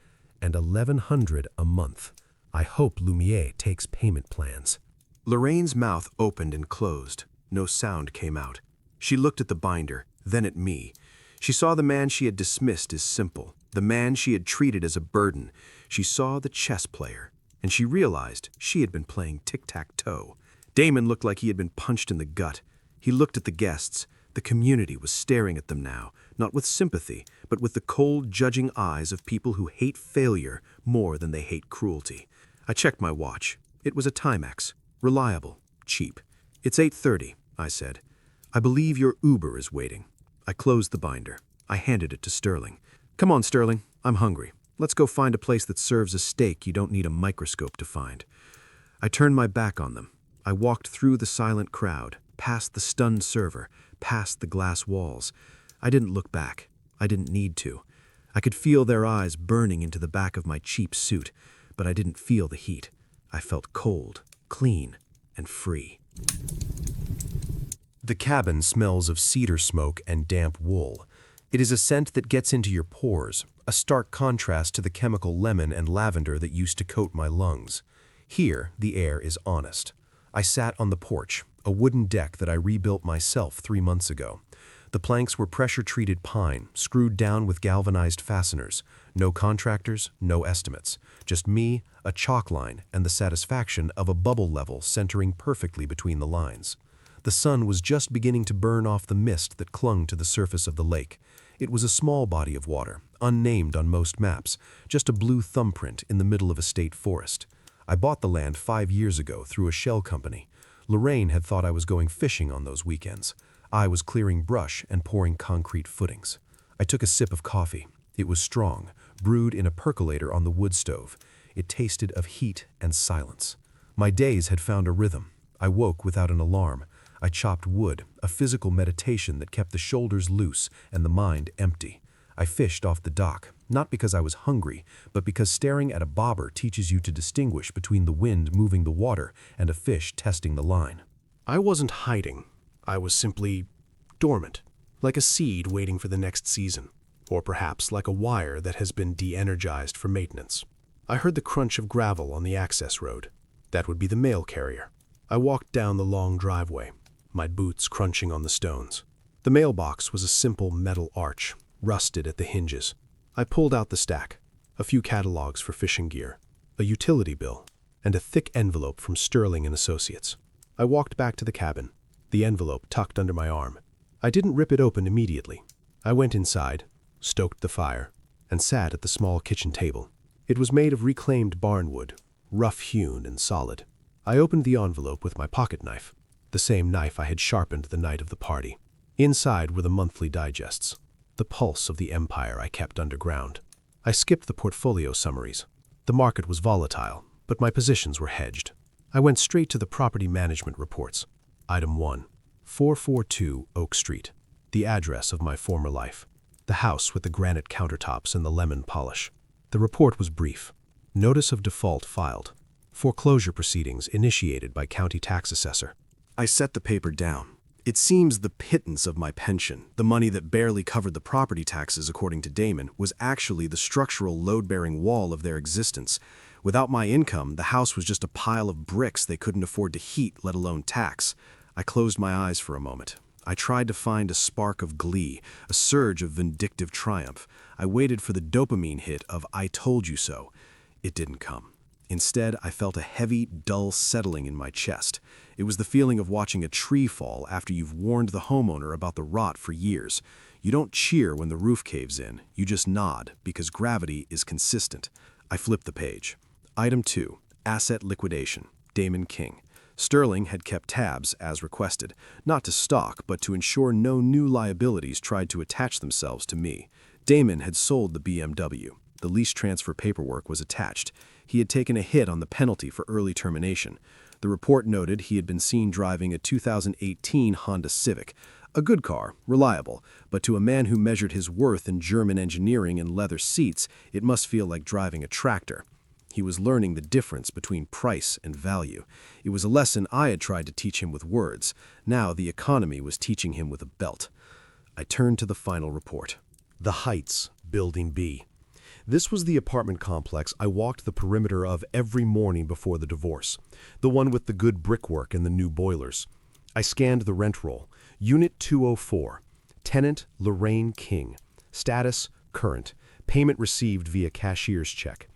And $1,100 a month. I hope Lumiere takes payment plans. Lorraine's mouth opened and closed. No sound came out. She looked at the binder, then at me. She saw the man she had dismissed as simple, the man she had treated as a burden. She saw the chess player, and she realized she had been playing tic-tac-toe. Damon looked like he had been punched in the gut. He looked at the guests. The community was staring at them now, not with sympathy, but with the cold, judging eyes of people who hate failure more than they hate cruelty. I checked my watch. It was a Timex. Reliable. Cheap. "It's 8:30, I said. "I believe your Uber is waiting." I closed the binder. I handed it to Sterling. "Come on, Sterling. I'm hungry. Let's go find a place that serves a steak you don't need a microscope to find." I turned my back on them. I walked through the silent crowd, past the stunned server, past the glass walls. I didn't look back. I didn't need to. I could feel their eyes burning into the back of my cheap suit, but I didn't feel the heat. I felt cold, clean and free. The cabin smells of cedar smoke and damp wool. It is a scent that gets into your pores, a stark contrast to the chemical lemon and lavender that used to coat my lungs. Here, the air is honest. I sat on the porch, a wooden deck that I rebuilt myself 3 months ago. The planks were pressure-treated pine, screwed down with galvanized fasteners. No contractors, no estimates. Just me, a chalk line, and the satisfaction of a bubble level centering perfectly between the lines. The sun was just beginning to burn off the mist that clung to the surface of the lake. It was a small body of water, unnamed on most maps, just a blue thumbprint in the middle of a state forest. I bought the land 5 years ago through a shell company. Lorraine had thought I was going fishing on those weekends. I was clearing brush and pouring concrete footings. I took a sip of coffee. It was strong, brewed in a percolator on the wood stove. It tasted of heat and silence. My days had found a rhythm. I woke without an alarm. I chopped wood, a physical meditation that kept the shoulders loose and the mind empty. I fished off the dock, not because I was hungry, but because staring at a bobber teaches you to distinguish between the wind moving the water and a fish testing the line. I wasn't hiding. I was simply dormant, like a seed waiting for the next season, or perhaps like a wire that has been de-energized for maintenance. I heard the crunch of gravel on the access road. That would be the mail carrier. I walked down the long driveway, my boots crunching on the stones. The mailbox was a simple metal arch, rusted at the hinges. I pulled out the stack, a few catalogs for fishing gear, a utility bill, and a thick envelope from Sterling and Associates. I walked back to the cabin, the envelope tucked under my arm. I didn't rip it open immediately. I went inside, stoked the fire, and sat at the small kitchen table. It was made of reclaimed barnwood, rough-hewn and solid. I opened the envelope with my pocket knife, the same knife I had sharpened the night of the party. Inside were the monthly digests, the pulse of the empire I kept underground. I skipped the portfolio summaries. The market was volatile, but my positions were hedged. I went straight to the property management reports. Item 1, 442 Oak Street, the address of my former life. The house with the granite countertops and the lemon polish. The report was brief. Notice of default filed. Foreclosure proceedings initiated by county tax assessor. I set the paper down. It seems the pittance of my pension, the money that barely covered the property taxes according to Damon, was actually the structural load-bearing wall of their existence. Without my income, the house was just a pile of bricks they couldn't afford to heat, let alone tax. I closed my eyes for a moment. I tried to find a spark of glee, a surge of vindictive triumph. I waited for the dopamine hit of "I told you so." It didn't come. Instead, I felt a heavy, dull settling in my chest. It was the feeling of watching a tree fall after you've warned the homeowner about the rot for years. You don't cheer when the roof caves in, you just nod, because gravity is consistent. I flipped the page. Item 2, Asset Liquidation, Damon King. Sterling had kept tabs, as requested, not to stalk, but to ensure no new liabilities tried to attach themselves to me. Damon had sold the BMW. The lease transfer paperwork was attached. He had taken a hit on the penalty for early termination. The report noted he had been seen driving a 2018 Honda Civic. A good car, reliable, but to a man who measured his worth in German engineering and leather seats, it must feel like driving a tractor. He was learning the difference between price and value. It was a lesson I had tried to teach him with words. Now the economy was teaching him with a belt. I turned to the final report. The Heights, Building B. This was the apartment complex I walked the perimeter of every morning before the divorce, the one with the good brickwork and the new boilers. I scanned the rent roll. Unit 204. Tenant Lorraine King. Status current. Payment received via cashier's check.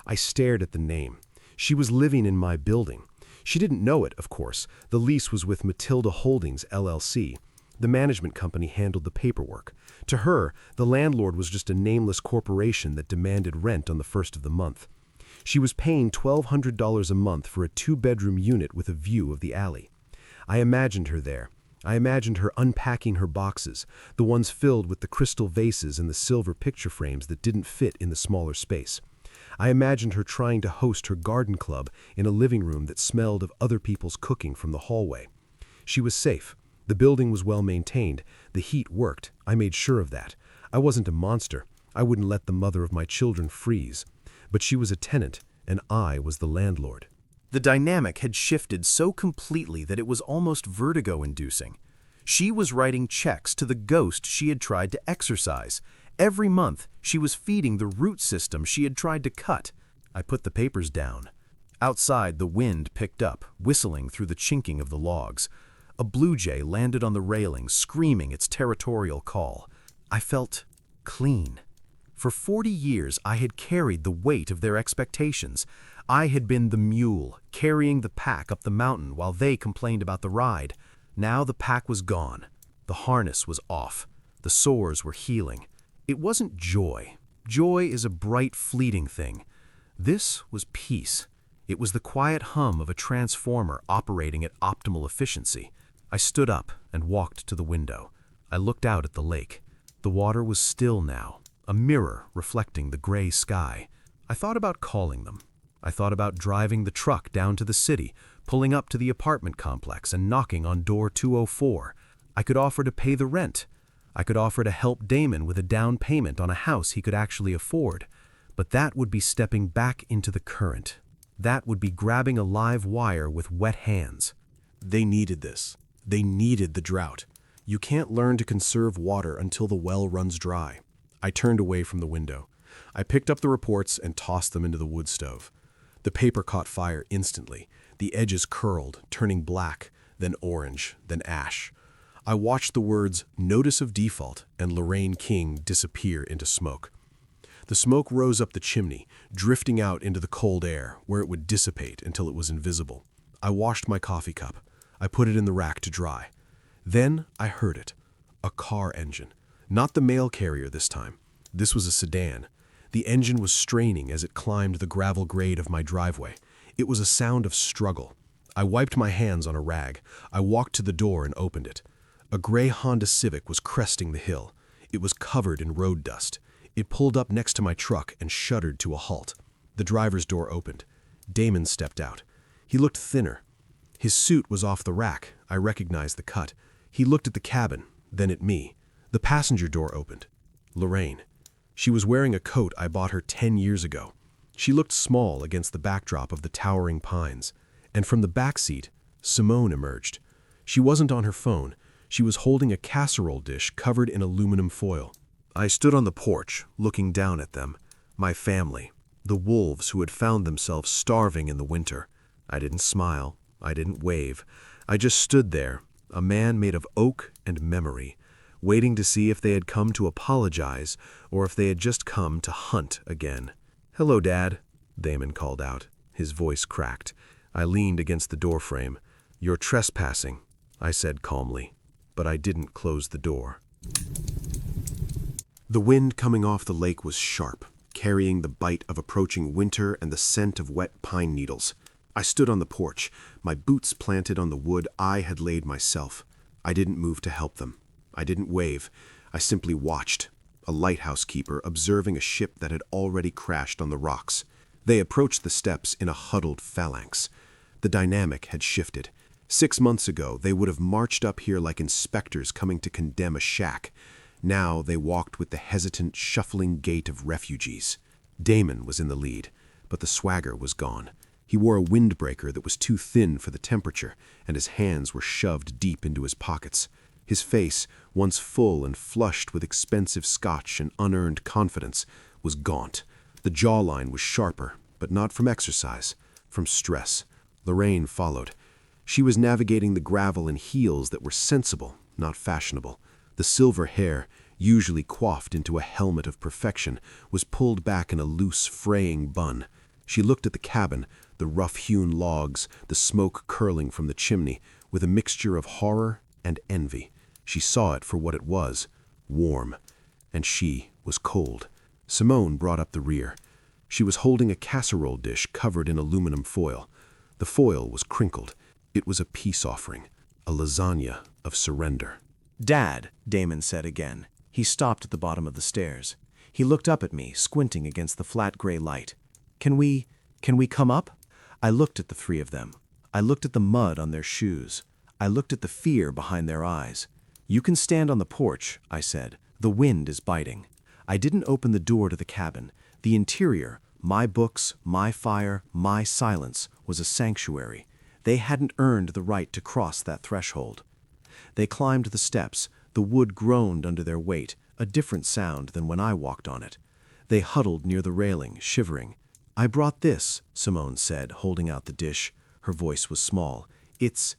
I stared at the name. She was living in my building. She didn't know it, of course. The lease was with Matilda Holdings, LLC. The management company handled the paperwork. To her, the landlord was just a nameless corporation that demanded rent on the first of the month. She was paying $1,200 a month for a 2-bedroom unit with a view of the alley. I imagined her there. I imagined her unpacking her boxes, the ones filled with the crystal vases and the silver picture frames that didn't fit in the smaller space. I imagined her trying to host her garden club in a living room that smelled of other people's cooking from the hallway. She was safe. The building was well maintained. The heat worked. I made sure of that. I wasn't a monster. I wouldn't let the mother of my children freeze. But she was a tenant, and I was the landlord. The dynamic had shifted so completely that it was almost vertigo-inducing. She was writing checks to the ghost she had tried to exorcise. Every month, she was feeding the root system she had tried to cut. I put the papers down. Outside, the wind picked up, whistling through the chinking of the logs. A blue jay landed on the railing, screaming its territorial call. I felt clean. For 40 years, I had carried the weight of their expectations. I had been the mule, carrying the pack up the mountain while they complained about the ride. Now the pack was gone. The harness was off. The sores were healing. It wasn't joy. Joy is a bright, fleeting thing. This was peace. It was the quiet hum of a transformer operating at optimal efficiency. I stood up and walked to the window. I looked out at the lake. The water was still now, a mirror reflecting the gray sky. I thought about calling them. I thought about driving the truck down to the city, pulling up to the apartment complex and knocking on door 204. I could offer to pay the rent. I could offer to help Damon with a down payment on a house he could actually afford. But that would be stepping back into the current. That would be grabbing a live wire with wet hands. They needed this. They needed the drought. You can't learn to conserve water until the well runs dry. I turned away from the window. I picked up the reports and tossed them into the wood stove. The paper caught fire instantly. The edges curled, turning black, then orange, then ash. I watched the words "Notice of Default" and Lorraine King disappear into smoke. The smoke rose up the chimney, drifting out into the cold air, where it would dissipate until it was invisible. I washed my coffee cup. I put it in the rack to dry. Then I heard it. A car engine. Not the mail carrier this time. This was a sedan. The engine was straining as it climbed the gravel grade of my driveway. It was a sound of struggle. I wiped my hands on a rag. I walked to the door and opened it. A gray Honda Civic was cresting the hill. It was covered in road dust. It pulled up next to my truck and shuddered to a halt. The driver's door opened. Damon stepped out. He looked thinner. His suit was off the rack. I recognized the cut. He looked at the cabin, then at me. The passenger door opened. Lorraine. She was wearing a coat I bought her 10 years ago. She looked small against the backdrop of the towering pines. And from the back seat, Simone emerged. She wasn't on her phone. She was holding a casserole dish covered in aluminum foil. I stood on the porch, looking down at them. My family. The wolves who had found themselves starving in the winter. I didn't smile. I didn't wave. I just stood there, a man made of oak and memory, waiting to see if they had come to apologize or if they had just come to hunt again. "Hello, Dad," Damon called out. His voice cracked. I leaned against the doorframe. "You're trespassing," I said calmly, but I didn't close the door. The wind coming off the lake was sharp, carrying the bite of approaching winter and the scent of wet pine needles. I stood on the porch, my boots planted on the wood I had laid myself. I didn't move to help them. I didn't wave. I simply watched, a lighthouse keeper observing a ship that had already crashed on the rocks. They approached the steps in a huddled phalanx. The dynamic had shifted. 6 months ago, they would have marched up here like inspectors coming to condemn a shack. Now they walked with the hesitant, shuffling gait of refugees. Damon was in the lead, but the swagger was gone. He wore a windbreaker that was too thin for the temperature, and his hands were shoved deep into his pockets. His face, once full and flushed with expensive scotch and unearned confidence, was gaunt. The jawline was sharper, but not from exercise, from stress. Lorraine followed. She was navigating the gravel in heels that were sensible, not fashionable. The silver hair, usually coiffed into a helmet of perfection, was pulled back in a loose, fraying bun. She looked at the cabin, the rough-hewn logs, the smoke curling from the chimney, with a mixture of horror and envy. She saw it for what it was, warm, and she was cold. Simone brought up the rear. She was holding a casserole dish covered in aluminum foil. The foil was crinkled. It was a peace offering, a lasagna of surrender. "Dad," Damon said again. He stopped at the bottom of the stairs. He looked up at me, squinting against the flat gray light. Can we come up?" I looked at the three of them. I looked at the mud on their shoes. I looked at the fear behind their eyes. "You can stand on the porch," I said. "The wind is biting." I didn't open the door to the cabin. The interior, my books, my fire, my silence, was a sanctuary. They hadn't earned the right to cross that threshold. They climbed the steps. The wood groaned under their weight, a different sound than when I walked on it. They huddled near the railing, shivering. "I brought this," Simone said, holding out the dish. Her voice was small. It's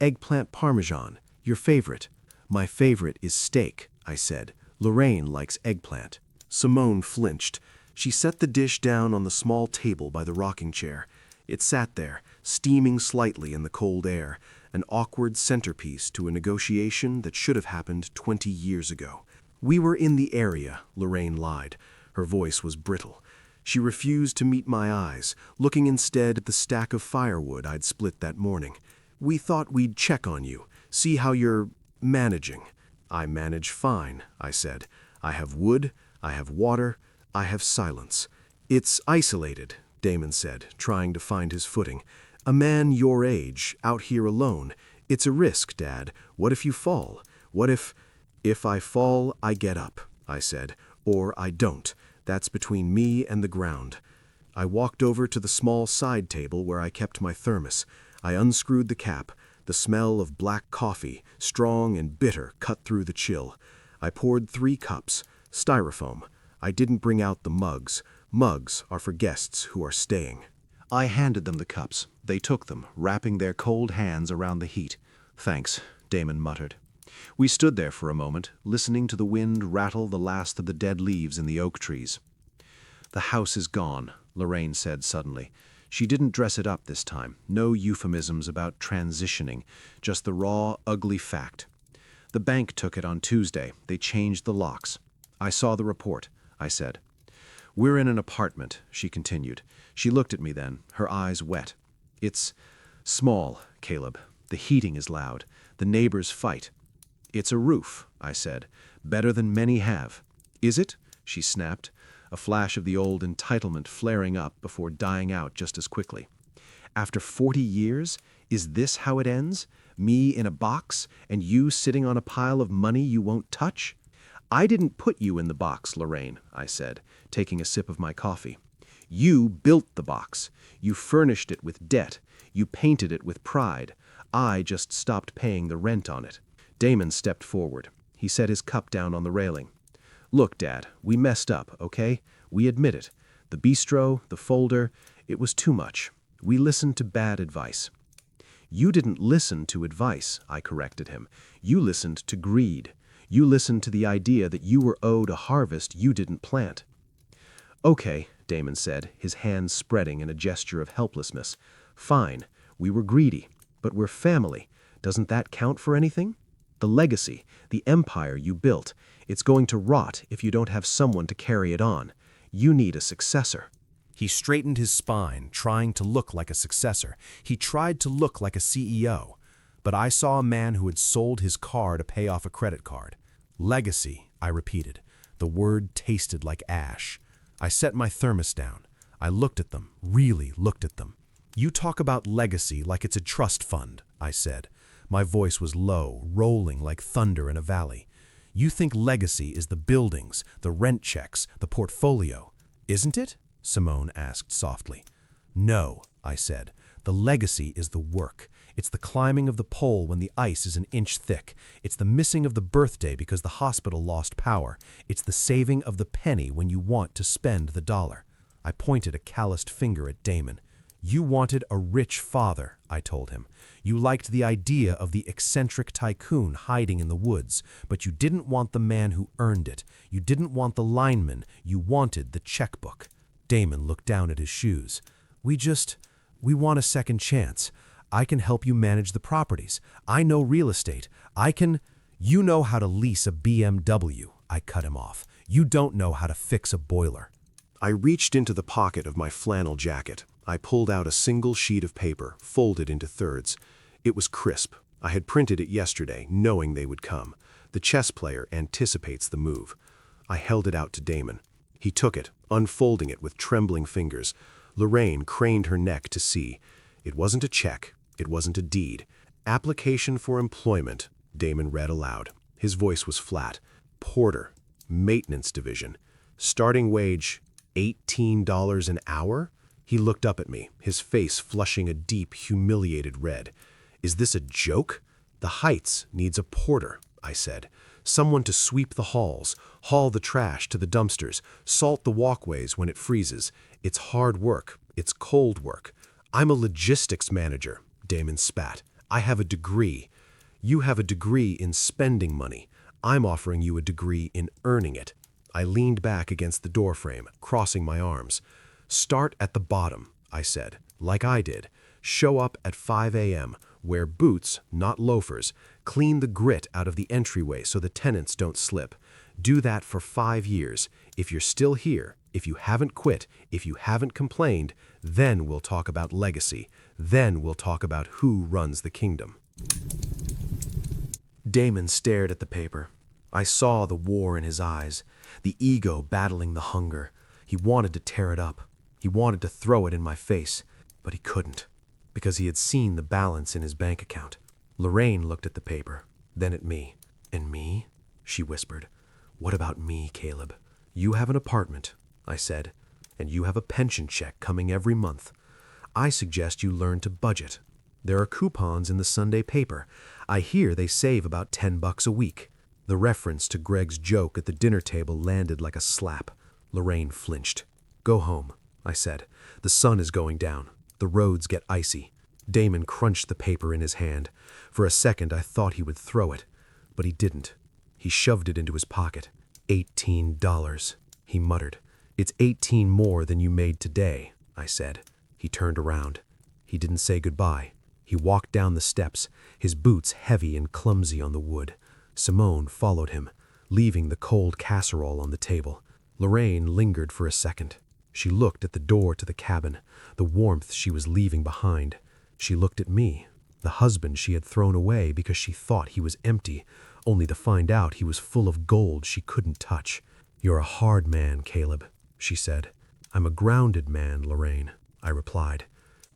eggplant parmesan, your favorite." "My favorite is steak," I said. "Lorraine likes eggplant." Simone flinched. She set the dish down on the small table by the rocking chair. It sat there, steaming slightly in the cold air, an awkward centerpiece to a negotiation that should have happened 20 years ago. "We were in the area," Lorraine lied. Her voice was brittle. She refused to meet my eyes, looking instead at the stack of firewood I'd split that morning. "We thought we'd check on you, see how you're managing." "I manage fine," I said. "I have wood, I have water, I have silence." "It's isolated," Damon said, trying to find his footing. "A man your age, out here alone. It's a risk, Dad. What if you fall? What if—" "If I fall, I get up," I said. "Or I don't. That's between me and the ground." I walked over to the small side table where I kept my thermos. I unscrewed the cap. The smell of black coffee, strong and bitter, cut through the chill. I poured 3 cups, styrofoam. I didn't bring out the mugs. Mugs are for guests who are staying. I handed them the cups. They took them, wrapping their cold hands around the heat. "Thanks," Damon muttered. We stood there for a moment, listening to the wind rattle the last of the dead leaves in the oak trees. "The house is gone," Lorraine said suddenly. She didn't dress it up this time. No euphemisms about transitioning, just the raw, ugly fact. "The bank took it on Tuesday. They changed the locks." "I saw the report," I said. "We're in an apartment," she continued. She looked at me then, her eyes wet. "It's small, Caleb. The heating is loud. The neighbors fight." "It's a roof," I said. "Better than many have." "Is it?" she snapped, a flash of the old entitlement flaring up before dying out just as quickly. "After 40 years, is this how it ends? Me in a box, and you sitting on a pile of money you won't touch?" "I didn't put you in the box, Lorraine," I said, taking a sip of my coffee. "You built the box. You furnished it with debt. You painted it with pride. I just stopped paying the rent on it." Damon stepped forward. He set his cup down on the railing. "Look, Dad, we messed up, okay? We admit it. The bistro, the folder, it was too much. We listened to bad advice." "You didn't listen to advice," I corrected him. "You listened to greed. You listened to the idea that you were owed a harvest you didn't plant." "Okay," Damon said, his hands spreading in a gesture of helplessness. "Fine. We were greedy. But we're family. Doesn't that count for anything? The legacy, the empire you built, it's going to rot if you don't have someone to carry it on. You need a successor." He straightened his spine, trying to look like a successor. He tried to look like a CEO. But I saw a man who had sold his car to pay off a credit card. "Legacy," I repeated. The word tasted like ash. I set my thermos down. I looked at them, really looked at them. "You talk about legacy like it's a trust fund," I said. My voice was low, rolling like thunder in a valley. "You think legacy is the buildings, the rent checks, the portfolio. Isn't it?" Simone asked softly. "No," I said. "The legacy is the work. It's the climbing of the pole when the ice is an inch thick. It's the missing of the birthday because the hospital lost power. It's the saving of the penny when you want to spend the dollar." I pointed a calloused finger at Damon. "You wanted a rich father," I told him. "You liked the idea of the eccentric tycoon hiding in the woods, but you didn't want the man who earned it. You didn't want the lineman. You wanted the checkbook." Damon looked down at his shoes. We want a second chance. I can help you manage the properties. I know real estate. You know how to lease a BMW," I cut him off. "You don't know how to fix a boiler." I reached into the pocket of my flannel jacket. I pulled out a single sheet of paper, folded into thirds. It was crisp. I had printed it yesterday, knowing they would come. The chess player anticipates the move. I held it out to Damon. He took it, unfolding it with trembling fingers. Lorraine craned her neck to see. It wasn't a check. It wasn't a deed. "Application for employment," Damon read aloud. His voice was flat. "Porter, maintenance division. Starting wage, $18 an hour? He looked up at me, his face flushing a deep, humiliated red. Is this a joke? The Heights needs a porter, I said. Someone to sweep the halls, haul the trash to the dumpsters, salt the walkways when it freezes. It's hard work. It's cold work. I'm a logistics manager, Damon spat. I have a degree. You have a degree in spending money. I'm offering you a degree in earning it. I leaned back against the doorframe, crossing my arms. Start at the bottom, I said, like I did. Show up at 5 a.m., wear boots, not loafers, clean the grit out of the entryway so the tenants don't slip. Do that for 5 years. If you're still here, if you haven't quit, if you haven't complained, then we'll talk about legacy. Then we'll talk about who runs the kingdom. Damon stared at the paper. I saw the war in his eyes, the ego battling the hunger. He wanted to tear it up. He wanted to throw it in my face, but he couldn't, because he had seen the balance in his bank account. Lorraine looked at the paper, then at me. And me? She whispered. What about me, Caleb? You have an apartment, I said, and you have a pension check coming every month. I suggest you learn to budget. There are coupons in the Sunday paper. I hear they save about $10 a week. The reference to Greg's joke at the dinner table landed like a slap. Lorraine flinched. Go home, I said. The sun is going down. The roads get icy. Damon crunched the paper in his hand. For a second I thought he would throw it, but he didn't. He shoved it into his pocket. $18, he muttered. It's 18 more than you made today, I said. He turned around. He didn't say goodbye. He walked down the steps, his boots heavy and clumsy on the wood. Simone followed him, leaving the cold casserole on the table. Lorraine lingered for a second. She looked at the door to the cabin, the warmth she was leaving behind. She looked at me, the husband she had thrown away because she thought he was empty, only to find out he was full of gold she couldn't touch. You're a hard man, Caleb, she said. I'm a grounded man, Lorraine, I replied.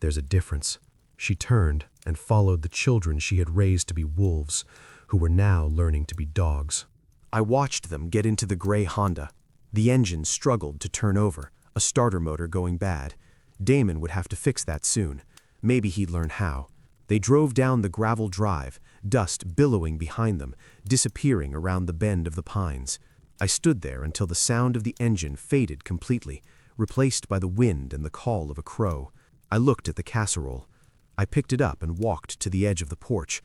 There's a difference. She turned and followed the children she had raised to be wolves, who were now learning to be dogs. I watched them get into the gray Honda. The engine struggled to turn over, a starter motor going bad. Damon would have to fix that soon. Maybe he'd learn how. They drove down the gravel drive, dust billowing behind them, disappearing around the bend of the pines. I stood there until the sound of the engine faded completely, replaced by the wind and the call of a crow. I looked at the casserole. I picked it up and walked to the edge of the porch.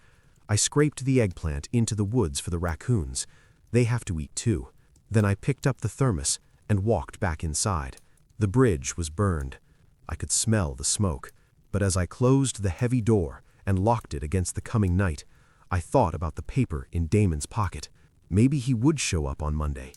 I scraped the eggplant into the woods for the raccoons. They have to eat too. Then I picked up the thermos and walked back inside. The bridge was burned. I could smell the smoke. But as I closed the heavy door and locked it against the coming night, I thought about the paper in Damon's pocket. Maybe he would show up on Monday.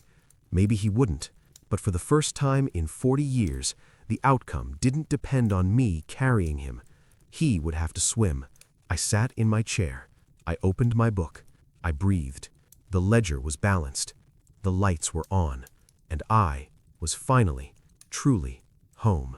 Maybe he wouldn't. But for the first time in 40 years, the outcome didn't depend on me carrying him. He would have to swim. I sat in my chair. I opened my book. I breathed. The ledger was balanced. The lights were on. And I was finally, truly, home.